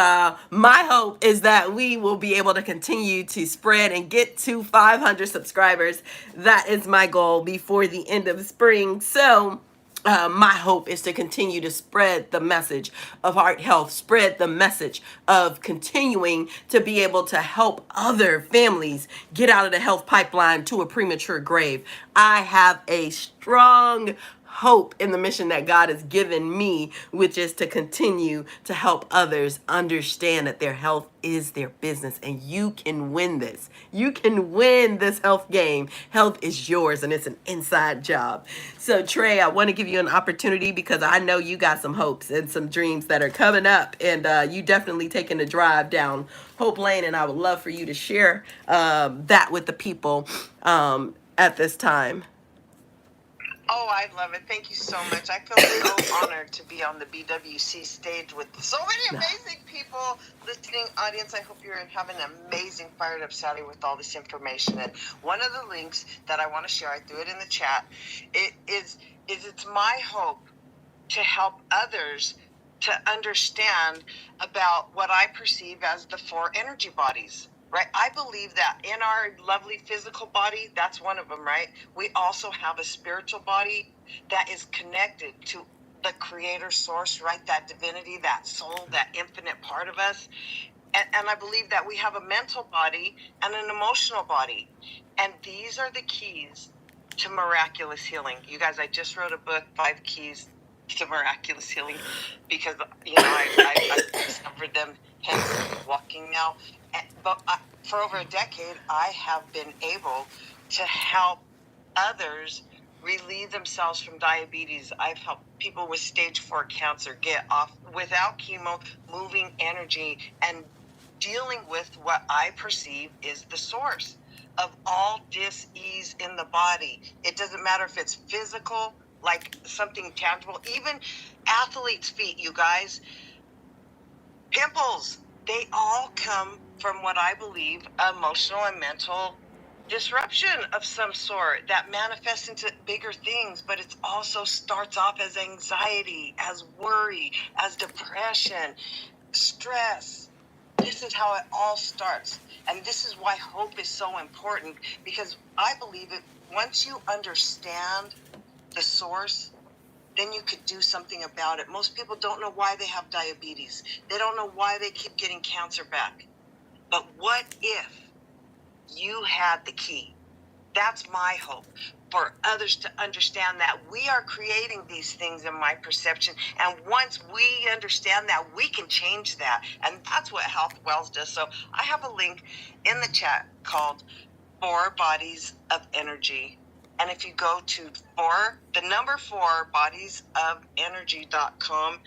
my hope is that we will be able to continue to spread and get to 500 subscribers. That is my goal before the end of spring. So my hope is to continue to spread the message of heart health, spread the message of continuing to be able to help other families get out of the health pipeline to a premature grave. I have a strong hope in the mission that God has given me, which is to continue to help others understand that their health is their business, and you can win this. You can win this health game. Health is yours, and it's an inside job. So Trey, I want to give you an opportunity, because I know you got some hopes and some dreams that are coming up, and you definitely taking a drive down Hope Lane, and I would love for you to share that with the people at this time. Oh, I love it. Thank you so much. I feel so honored to be on the BWC stage with so many amazing people. Listening audience, I hope you're having an amazing fired up Saturday with all this information. And one of the links that I want to share, I threw it in the chat, it's my hope to help others to understand about what I perceive as the 4 energy bodies. Right? I believe that in our lovely physical body, that's one of them, right? We also have a spiritual body that is connected to the creator source, right? That divinity, that soul, that infinite part of us. And I believe that we have a mental body and an emotional body. And these are the keys to miraculous healing. You guys, I just wrote a book, 5 Keys to Miraculous Healing, because, I discovered them, hence walking now. But for over a decade, I have been able to help others relieve themselves from diabetes. I've helped people with stage 4 cancer get off without chemo, moving energy, and dealing with what I perceive is the source. of all dis-ease in the body. It doesn't matter if it's physical, like something tangible, even athletes' feet, you guys, pimples, they all come from what I believe emotional and mental disruption of some sort that manifests into bigger things, but it also starts off as anxiety, as worry, as depression, stress. This is how it all starts. And this is why hope is so important, because I believe it, once you understand the source, then you could do something about it. Most people don't know why they have diabetes. They don't know why they keep getting cancer back. But what if you had the key? That's my hope, for others to understand that we are creating these things in my perception. And once we understand that, we can change that. And that's what Health Wells does. So I have a link in the chat called 4 Bodies of Energy. And if you go to 4 bodiesofenergy.com,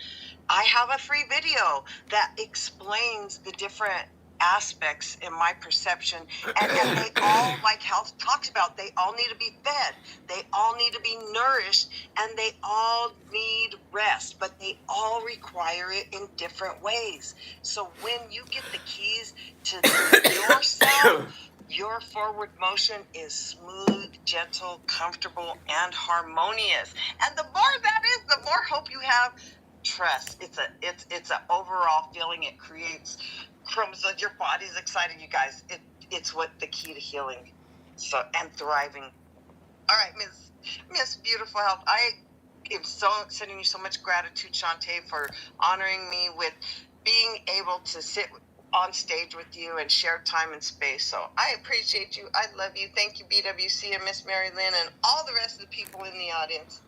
I have a free video that explains the different aspects in my perception, and they all, like Health talks about, they all need to be fed, they all need to be nourished, and they all need rest, but they all require it in different ways. So when you get the keys to yourself, your forward motion is smooth, gentle, comfortable, and harmonious. And the more that is, the more hope you have. Trust. It's an overall feeling. It creates chromosomes. Your body's excited, you guys. It's what the key to healing, so, and thriving. All right, Miss Beautiful Health. I am so sending you so much gratitude, Shawnte, for honoring me with being able to sit on stage with you and share time and space. So I appreciate you. I love you. Thank you, BWC and Miss Mary Lynn and all the rest of the people in the audience.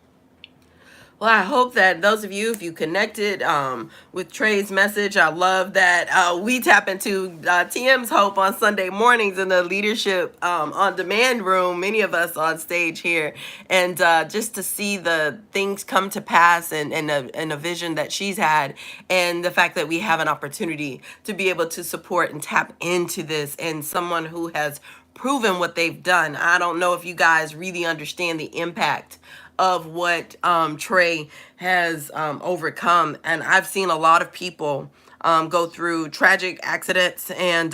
Well, I hope that those of you, if you connected with Trey's message, I love that we tap into TM's hope on Sunday mornings in the Leadership on Demand room, many of us on stage here, and just to see the things come to pass and a vision that she's had, and the fact that we have an opportunity to be able to support and tap into this, and someone who has proven what they've done. I don't know if you guys really understand the impact of what Trey has overcome. And I've seen a lot of people go through tragic accidents and,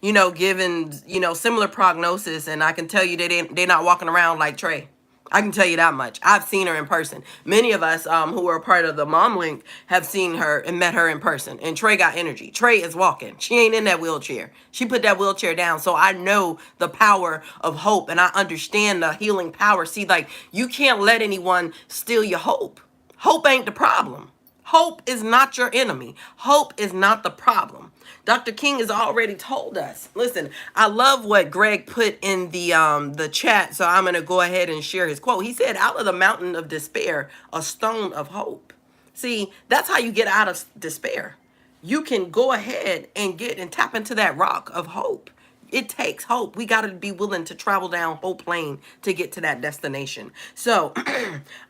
given, similar prognosis. And I can tell you they're not walking around like Trey. I can tell you that much. I've seen her in person. Many of us who are a part of the Mom Link have seen her and met her in person. And Trey got energy. Trey is walking. She ain't in that wheelchair. She put that wheelchair down. So I know the power of hope, and I understand the healing power. See, like, you can't let anyone steal your hope. Hope ain't the problem. Hope is not your enemy. Hope is not the problem. Dr. King has already told us. Listen, I love what Greg put in the chat, so I'm going to go ahead and share his quote. He said, "Out of the mountain of despair, a stone of hope." See, that's how you get out of despair. You can go ahead and get and tap into that rock of hope. It takes hope. We got to be willing to travel down Hope Lane to get to that destination. So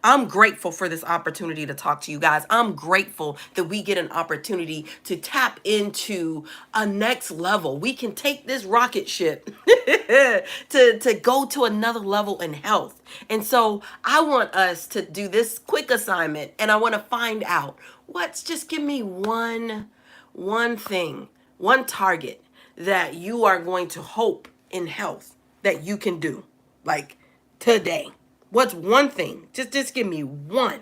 I'm grateful for this opportunity to talk to you guys. I'm grateful that we get an opportunity to tap into a next level. We can take this rocket ship to go to another level in health. And so I want us to do this quick assignment, and I want to find out just give me one thing, one target that you are going to hope in health that you can do, like today. What's one thing? Just give me one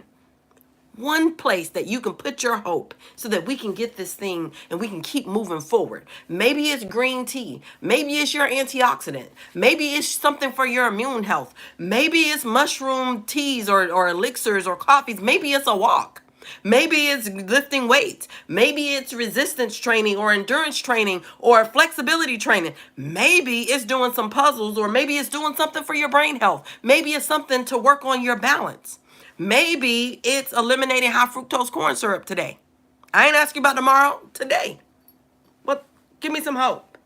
place that you can put your hope so that we can get this thing and we can keep moving forward. Maybe it's green tea. Maybe it's your antioxidant. Maybe it's something for your immune health. Maybe it's mushroom teas or elixirs or coffees. Maybe it's a walk. Maybe it's lifting weights. Maybe it's resistance training or endurance training or flexibility training. Maybe it's doing some puzzles, or maybe it's doing something for your brain health. Maybe it's something to work on your balance. Maybe it's eliminating high fructose corn syrup today. I ain't asking about tomorrow, today. But give me some hope.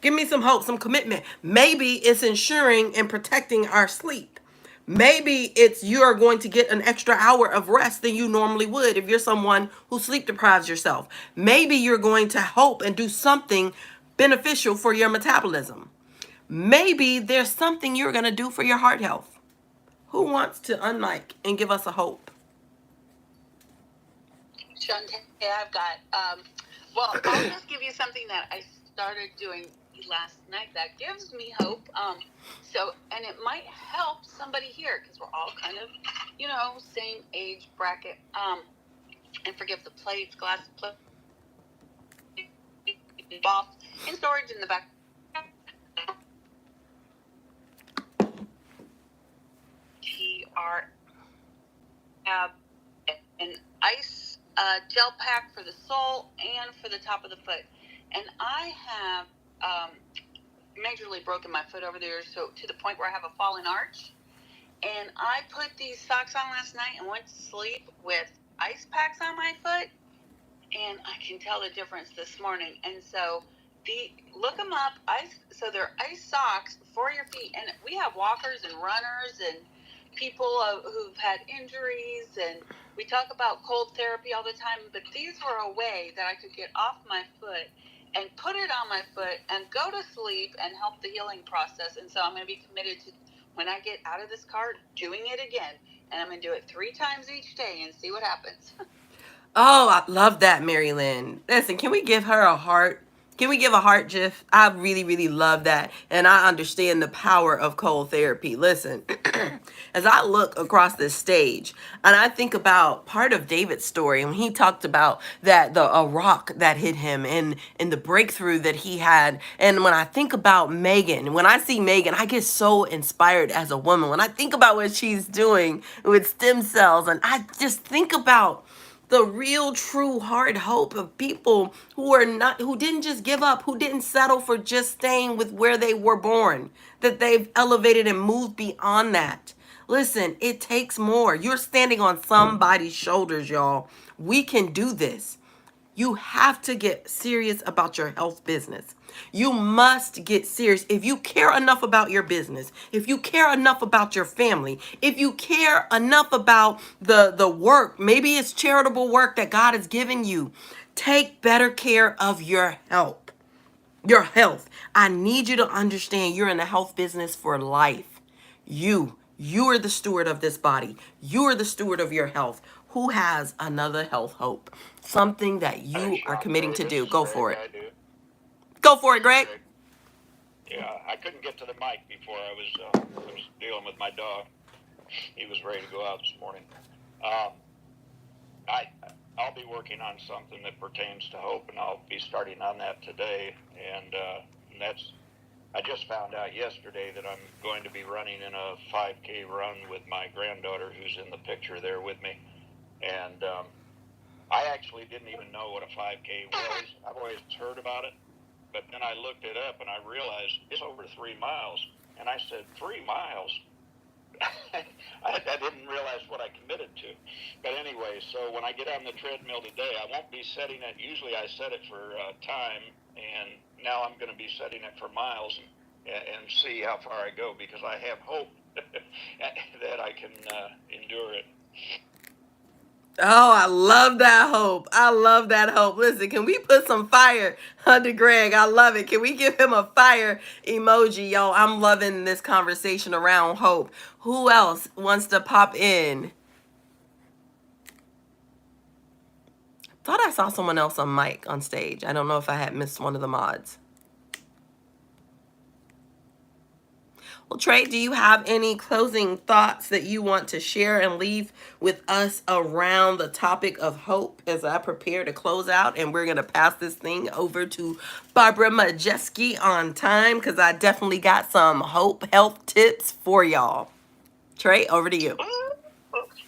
Give me some hope, some commitment. Maybe it's ensuring and protecting our sleep. Maybe it's you are going to get an extra hour of rest than you normally would if you're someone who sleep deprives yourself. Maybe you're going to hope and do something beneficial for your metabolism. maybe there's something you're going to do for your heart health. Who wants to unmic and give us a hope? Shawnte, I've got, well, I'll just give you something that I started doing last night that gives me hope. And it might help somebody here because we're all kind of, same age bracket. And forgive the plates, glass plate, box in storage in the back. Have an ice gel pack for the sole and for the top of the foot. And I have majorly broken my foot over there, so to the point where I have a fallen arch. And I put these socks on last night and went to sleep with ice packs on my foot, and I can tell the difference this morning. And so look them up. So they're ice socks for your feet, and we have walkers and runners and people who've had injuries, and we talk about cold therapy all the time, but these were a way that I could get off my foot and put it on my foot and go to sleep and help the healing process. And so I'm going to be committed to, when I get out of this car, doing it again. And I'm going to do it 3 times each day and see what happens. Oh, I love that, Mary Lynn. Listen, can we give her a heart? Can we give a heart gif? I really, really love that. And I understand the power of cold therapy. Listen, as I look across this stage and I think about part of David's story, when he talked about that a rock that hit him and the breakthrough that he had. And when I think about Megan, when I see Megan, I get so inspired as a woman. When I think about what she's doing with stem cells, and I just think about the real true hard hope of people who didn't just give up, who didn't settle for just staying with where they were born, that they've elevated and moved beyond that. Listen, it takes more. You're standing on somebody's shoulders, y'all. We can do this. You have to get serious about your health business. You must get serious. If you care enough about your business, if you care enough about your family, if you care enough about the work, maybe it's charitable work that God has given you, take better care of your health. Your health. I need you to understand you're in the health business for life. You are the steward of this body. You are the steward of your health. Who has another health hope? Something that you are committing to do. Go for it. Go for it, Greg. Yeah, I couldn't get to the mic before. I was dealing with my dog. He was ready to go out this morning. I'll be working on something that pertains to hope, and I'll be starting on that today. And I just found out yesterday that I'm going to be running in a 5K run with my granddaughter, who's in the picture there with me. And I actually didn't even know what a 5K was. I've always heard about it. But then I looked it up and I realized it's over 3 miles. And I said, 3 miles? I didn't realize what I committed to. But anyway, so when I get on the treadmill today, I won't be setting it. Usually I set it for time, and now I'm going to be setting it for miles and see how far I go, because I have hope that I can endure it. Oh, I love that hope. I love that hope. Listen, can we put some fire under Greg? I love it. Can we give him a fire emoji, yo? I'm loving this conversation around hope. Who else wants to pop in? Thought I saw someone else on mic on stage. I don't know if I had missed one of the mods. Well, Trey, do you have any closing thoughts that you want to share and leave with us around the topic of hope as I prepare to close out? And we're going to pass this thing over to Barbara Majeski on time, because I definitely got some hope health tips for y'all. Trey, over to you.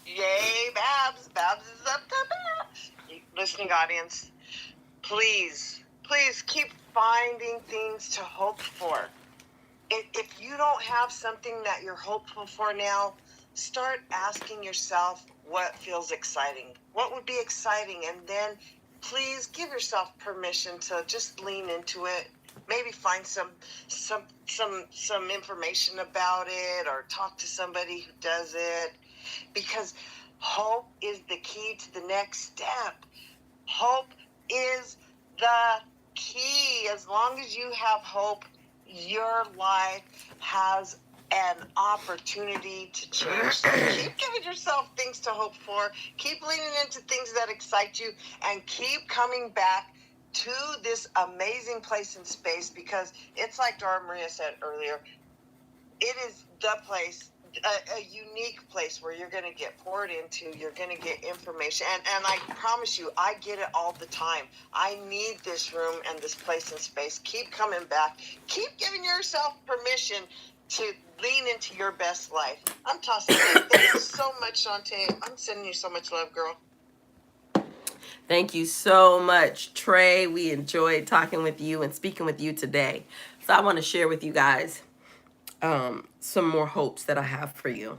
Yay, Babs. Babs is up to bat. Listening audience, please keep finding things to hope for. If you don't have something that you're hopeful for now, start asking yourself what feels exciting. What would be exciting? And then please give yourself permission to just lean into it. Maybe find some information about it, or talk to somebody who does it, because hope is the key to the next step. Hope is the key. As long as you have hope, your life has an opportunity to change. So keep giving yourself things to hope for. Keep leaning into things that excite you, and keep coming back to this amazing place in space, because it's like Dora Maria said earlier, it is the place, a unique place where you're going to get poured into, you're going to get information. And I promise you, I get it all the time. I need this room and this place in space. Keep coming back. Keep giving yourself permission to lean into your best life. I'm tossing it. Thank you so much, Shawnte. I'm sending you so much love, girl. Thank you so much, Trey. We enjoyed talking with you and speaking with you today. So I want to share with you guys some more hopes that I have for you.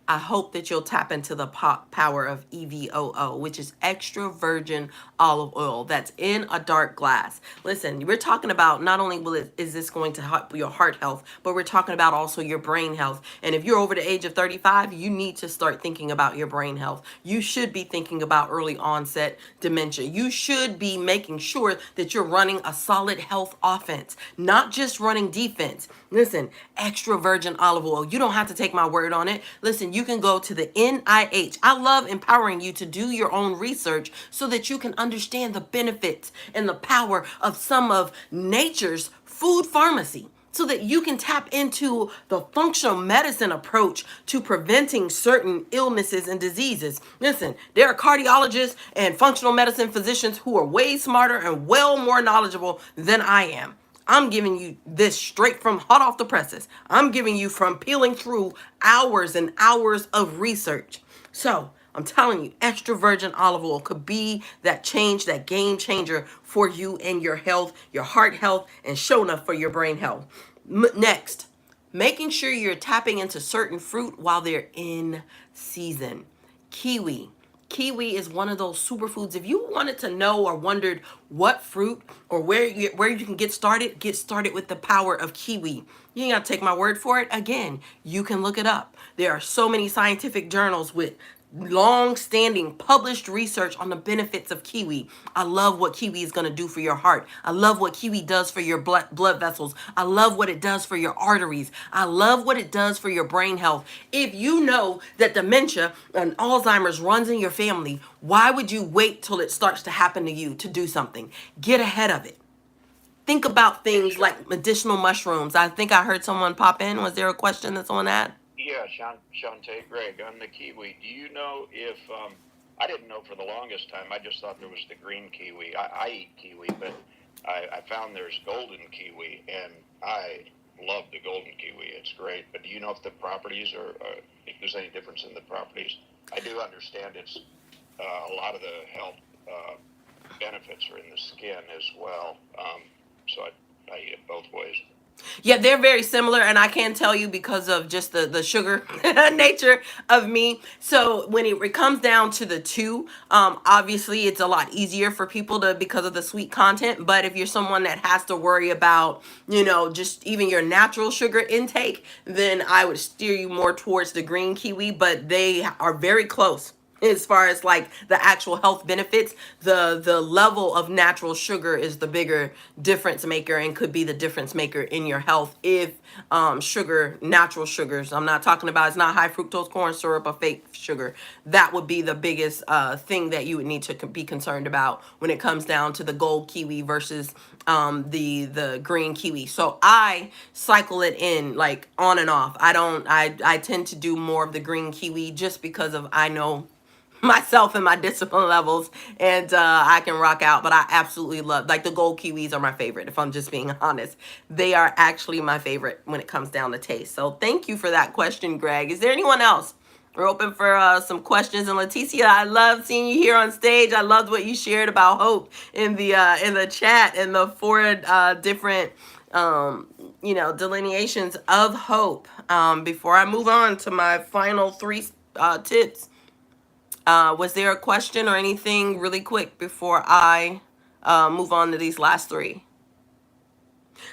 I hope that you'll tap into the power of EVOO, which is extra virgin olive oil that's in a dark glass. Listen, we're talking about not only is this going to help your heart health, but we're talking about also your brain health. And if you're over the age of 35, you need to start thinking about your brain health. You should be thinking about early onset dementia. You should be making sure that you're running a solid health offense, not just running defense. Listen, extra virgin olive oil. You don't have to take my word on it. Listen, you can go to the NIH. I love empowering you to do your own research so that you can understand the benefits and the power of some of nature's food pharmacy, so that you can tap into the functional medicine approach to preventing certain illnesses and diseases. Listen, there are cardiologists and functional medicine physicians who are way smarter and well more knowledgeable than I am. I'm giving you this straight from hot off the presses. I'm giving you from peeling through hours and hours of research. So I'm telling you, extra virgin olive oil could be that change, that game changer for you and your health, your heart health, and showing up for your brain health. Next, making sure you're tapping into certain fruit while they're in season. Kiwi. Kiwi is one of those superfoods. If you wanted to know or wondered what fruit or where you can get started with the power of kiwi. You ain't got to take my word for it. Again, you can look it up. There are so many scientific journals with long-standing published research on the benefits of kiwi. I love what kiwi is going to do for your heart. I love what kiwi does for your blood vessels. I love what it does for your arteries. I love what it does for your brain health. If you know that dementia and Alzheimer's runs in your family, why would you wait till it starts to happen to you to do something? Get ahead of it. Think about things like medicinal mushrooms. I think I heard someone pop in. Was there a question that's on that? Yeah, Shawnte, Greg, on the kiwi, do you know if, I didn't know for the longest time, I just thought there was the green kiwi. I eat kiwi, but I found there's golden kiwi, and I love the golden kiwi. It's great. But do you know if the properties are, if there's any difference in the properties? I do understand it's, a lot of the health benefits are in the skin as well. So I eat it both ways. Yeah, they're very similar, and I can tell you because of just the sugar nature of me. So when it comes down to the two, obviously it's a lot easier for people to, because of the sweet content. But if you're someone that has to worry about, just even your natural sugar intake, then I would steer you more towards the green kiwi. But they are very close. As far as like the actual health benefits, the level of natural sugar is the bigger difference maker and could be the difference maker in your health. If natural sugars, I'm not talking about, it's not high fructose corn syrup or fake sugar. That would be the biggest thing that you would need to be concerned about when it comes down to the gold kiwi versus the green kiwi. So I cycle it in like on and off. I tend to do more of the green kiwi just because of, I know myself and my discipline levels, and I can rock out. But I absolutely love, like, the gold kiwis are my favorite, if I'm just being honest. They are actually my favorite when it comes down to taste. So thank you for that question, Greg. Is there anyone else? We're open for some questions. And Leticia, I love seeing you here on stage. I loved what you shared about hope in the chat, and the four different delineations of hope. Before I move on to my final three tips, was there a question or anything really quick before I move on to these last three?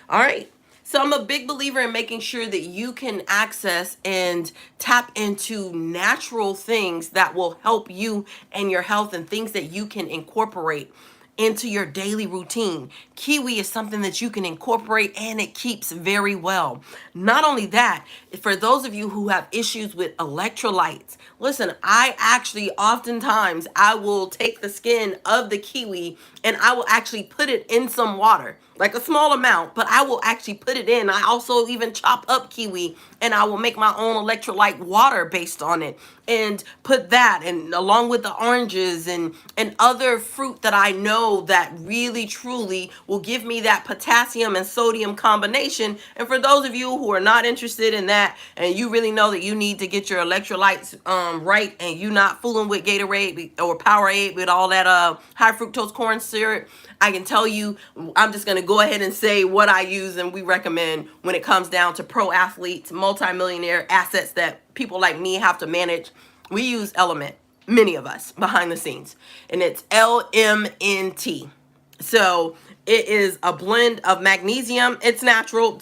All right. So I'm a big believer in making sure that you can access and tap into natural things that will help you and your health, and things that you can incorporate into your daily routine. Kiwi is something that you can incorporate and it keeps very well. Not only that, for those of you who have issues with electrolytes, listen, I actually oftentimes I will take the skin of the kiwi and I will actually put it in some water, like a small amount, but I will actually put it in. I also even chop up kiwi and I will make my own electrolyte water based on it and put that and along with the oranges and other fruit that I know that really truly will give me that potassium and sodium combination. And for those of you who are not interested in that and you really know that you need to get your electrolytes right and you not fooling with Gatorade or Powerade with all that high fructose corn syrup, I can tell you, I'm just going to go ahead and say what I use and we recommend when it comes down to pro athletes, multimillionaire assets that people like me have to manage. We use Element, many of us behind the scenes, and it's LMNT. So it is a blend of magnesium. It's natural.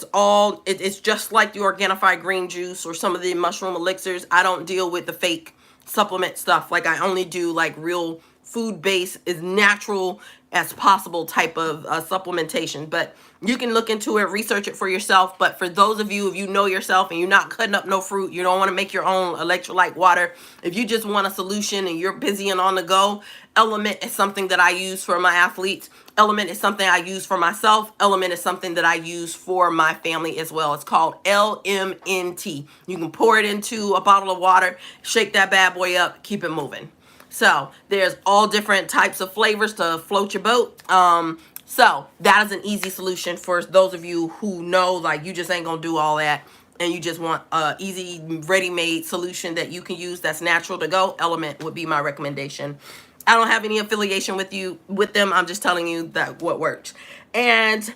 It's just like the Organifi green juice or some of the mushroom elixirs. I don't deal with the fake supplement stuff. Like I only do like real food based, is natural as possible type of supplementation. But you can look into it, research it for yourself. But for those of you, if you know yourself and you're not cutting up no fruit, you don't want to make your own electrolyte water, if you just want a solution and you're busy and on the go, Element is something that I use for my athletes. Element is something I use for myself. Element is something that I use for my family as well. It's called LMNT. You can pour it into a bottle of water, shake that bad boy up, keep it moving. So there's all different types of flavors to float your boat. So that is an easy solution for those of you who know like you just ain't gonna do all that and you just want a easy ready-made solution that you can use that's natural to go. Element would be my recommendation. I don't have any affiliation with them. I'm just telling you that what works. And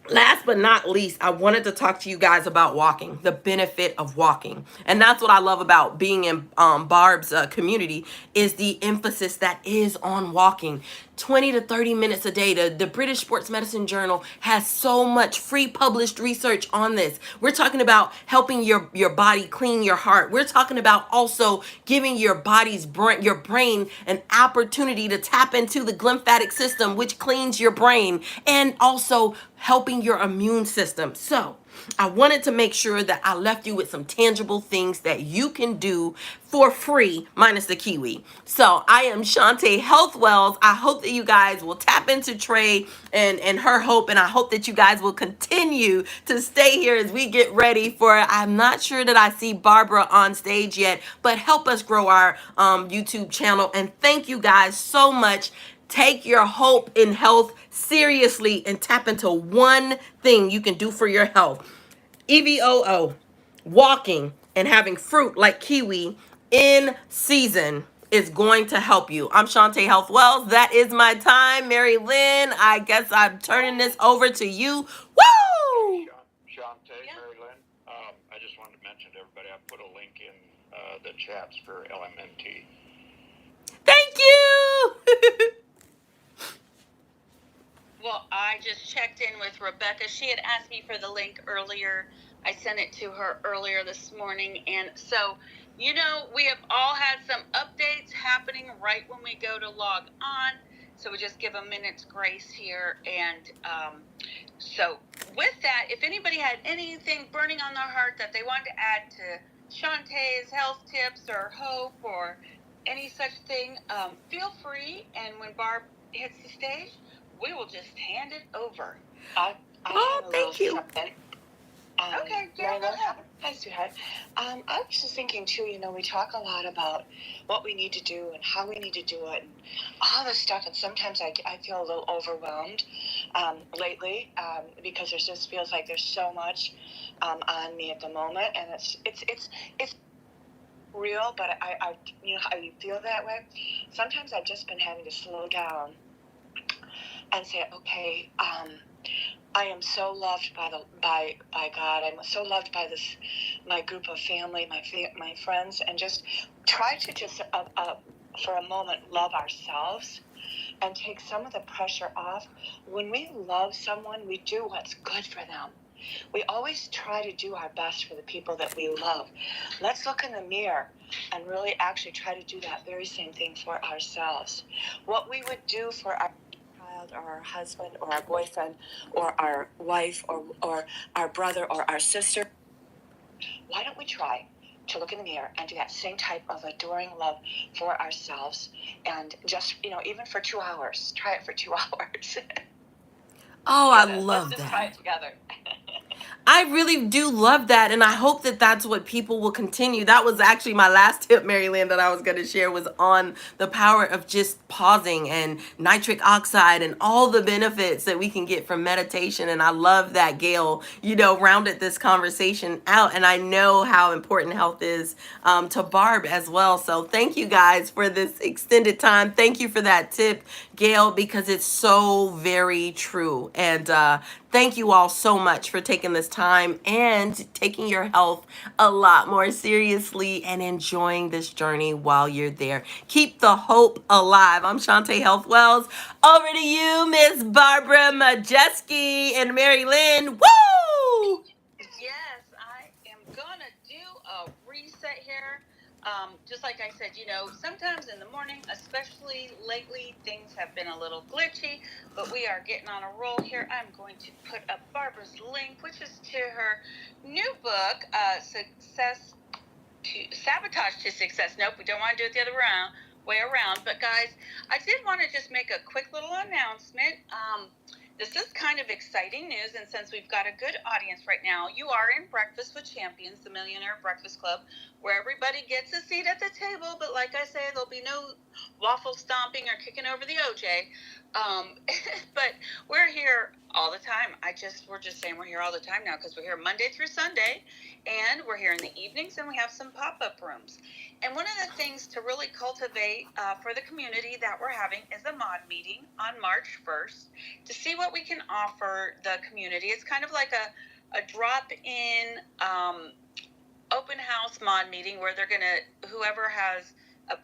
last but not least, I wanted to talk to you guys about walking, the benefit of walking. And that's what I love about being in Barb's community is the emphasis that is on walking. 20 to 30 minutes a day. The British Sports Medicine Journal has so much free published research on this. We're talking about helping your body clean your heart. We're talking about also giving your brain an opportunity to tap into the glymphatic system, which cleans your brain, and also helping your immune system. So I wanted to make sure that I left you with some tangible things that you can do for free, minus the kiwi. So I am Shawnte Health Wells. I hope that you guys will tap into Trey and her hope, and I hope that you guys will continue to stay here as we get ready for, I'm not sure that I see Barbara on stage yet, but help us grow our YouTube channel. And thank you guys so much. Take your hope in health seriously and tap into one thing you can do for your health. EVOO, walking and having fruit like kiwi in season is going to help you. I'm Shawnte Health Wells. That is my time. Mary Lynn, I guess I'm turning this over to you. Woo! Shawnte, Mary Lynn, I just wanted to mention to everybody, I put a link in the chats for LMNT. Thank you. Well, I just checked in with Rebecca. She had asked me for the link earlier. I sent it to her earlier this morning. And so, we have all had some updates happening right when we go to log on. So we just give a minute's grace here. And so with that, if anybody had anything burning on their heart that they wanted to add to Shawnte's health tips or hope or any such thing, feel free. And when Barb hits the stage, we will just hand it over. Thank you. Okay, yeah, go ahead. Hi, sweetheart. I was just thinking, too, we talk a lot about what we need to do and how we need to do it and all this stuff. And sometimes I feel a little overwhelmed lately because there just feels like there's so much on me at the moment. And it's real, but I how you feel that way. Sometimes I've just been having to slow down and say, okay, I am so loved by God. I'm so loved by my group of family, my friends, and just try to just for a moment love ourselves and take some of the pressure off. When we love someone, we do what's good for them. We always try to do our best for the people that we love. Let's look in the mirror and really actually try to do that very same thing for ourselves. What we would do for child or our husband or our boyfriend or our wife or our brother or our sister, why don't we try to look in the mirror and do that same type of adoring love for ourselves, and just, even for 2 hours, try it for 2 hours. Oh, I Let's love just try that. it together. I really do love that, and I hope that that's what people will continue. That was actually my last tip, Mary Lynn, that I was going to share, was on the power of just pausing and nitric oxide and all the benefits that we can get from meditation. And I love that Gail, rounded this conversation out, and I know how important health is to Barb as well. So thank you guys for this extended time. Thank you for that tip, Gail, because it's so very true. And thank you all so much for taking this time and taking your health a lot more seriously and enjoying this journey while you're there. Keep the hope alive. I'm Shawnte Health Wells. Over to you, Miss Barbara Majeski and Mary Lynn. Woo! Yes, I am gonna do a reset here. Just like I said, sometimes in the morning, especially lately, things have been a little glitchy, but we are getting on a roll here. I'm going to put up Barbara's link, which is to her new book, Sabotage to Success. Nope, we don't want to do it the other way around. But guys, I did want to just make a quick little announcement. This is kind of exciting news, and since we've got a good audience right now, you are in Breakfast with Champions, the Millionaire Breakfast Club, where everybody gets a seat at the table. But like I say, there'll be no waffle stomping or kicking over the OJ. But we're here all the time. We're just saying we're here all the time now, because we're here Monday through Sunday, and we're here in the evenings, and we have some pop-up rooms. And one of the things to really cultivate for the community that we're having is a mod meeting on March 1st to see what we can offer the community. It's kind of like a drop-in open house mod meeting, where whoever has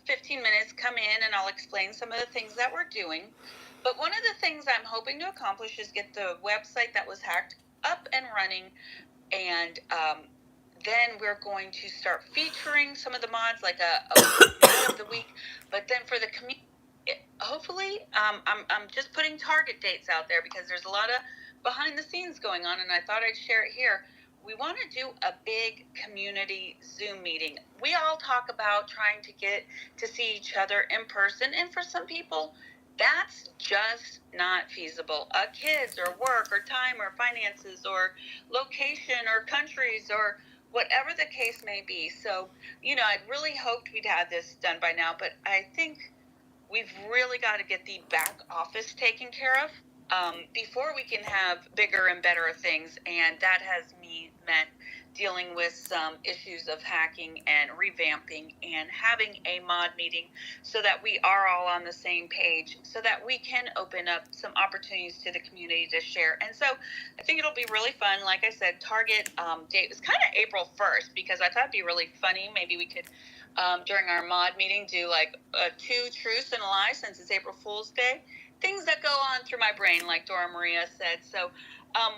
15 minutes, come in, and I'll explain some of the things that we're doing. But one of the things I'm hoping to accomplish is get the website that was hacked up and running, and then we're going to start featuring some of the mods, like a mod of the week. But then for the community, hopefully, I'm just putting target dates out there, because there's a lot of behind the scenes going on, and I thought I'd share it here. We want to do a big community Zoom meeting. We all talk about trying to get to see each other in person, and for some people, that's just not feasible. Kids or work or time or finances or location or countries or whatever the case may be. So, I'd really hoped we'd had this done by now, but I think we've really got to get the back office taken care of before we can have bigger and better things. And that has meant dealing with some issues of hacking and revamping and having a mod meeting, so that we are all on the same page, so that we can open up some opportunities to the community to share. And so I think it'll be really fun. Like I said, target date was kind of April 1st, because I thought it'd be really funny. Maybe we could, during our mod meeting, do like 2 truths and a lie, since it's April Fool's Day. Things that go on through my brain, like Dora Maria said. So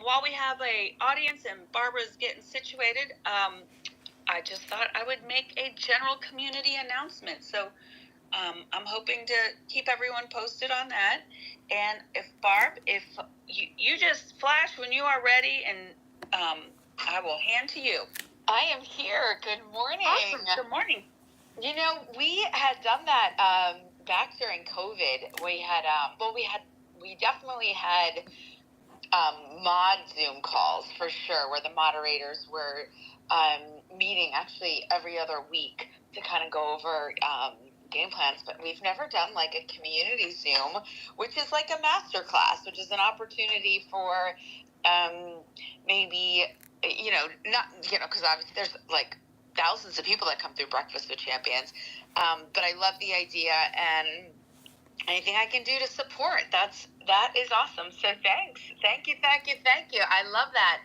while we have a audience and Barbara's getting situated, I just thought I would make a general community announcement. So I'm hoping to keep everyone posted on that. And if you just flash when you are ready, and I will hand to you. I am here. Good morning. Awesome. Good morning. We had done that back during COVID. We definitely had mod Zoom calls for sure, where the moderators were meeting actually every other week to kind of go over game plans. But we've never done like a community Zoom, which is like a master class, which is an opportunity for maybe, not, because obviously there's like thousands of people that come through Breakfast with Champions. But I love the idea, and anything I can do to support, that is awesome. So thanks. Thank you. I love that.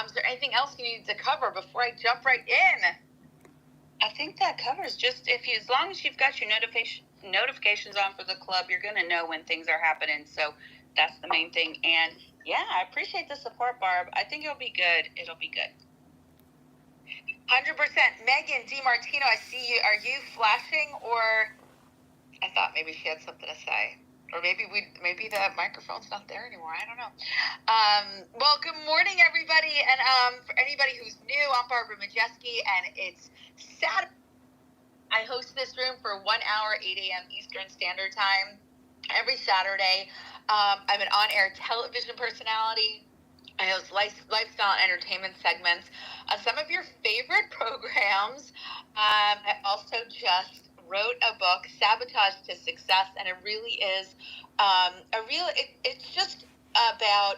Is there anything else you need to cover before I jump right in? I think that covers just as long as you've got your notifications on for the club, you're going to know when things are happening. So that's the main thing. And yeah, I appreciate the support, Barb. I think it'll be good. 100%. Megan DiMartino, I see you. Are you flashing, or I thought maybe she had something to say? or maybe the microphone's not there anymore. I don't know. Well, good morning, everybody, and for anybody who's new, I'm Barbara Majeski, and it's Saturday. I host this room for 1 hour, 8 a.m. Eastern Standard Time, every Saturday. I'm an on-air television personality. I host lifestyle and entertainment segments on some of your favorite programs. I also just wrote a book, Sabotage to Success, and it really is it's just about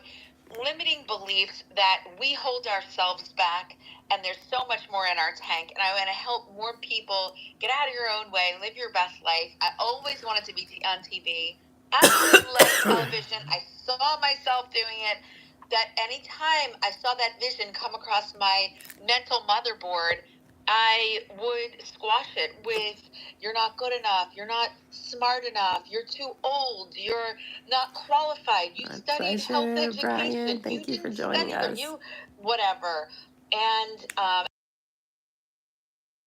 limiting beliefs that we hold ourselves back, and there's so much more in our tank. And I want to help more people get out of your own way, live your best life. I always wanted to be on TV. Absolutely love television. I saw myself doing it. That anytime I saw that vision come across my mental motherboard, I would squash it with, you're not good enough, you're not smart enough, you're too old, you're not qualified, you My studied health pleasure, education, Brian. Thank you for didn't joining study, or us. you whatever. And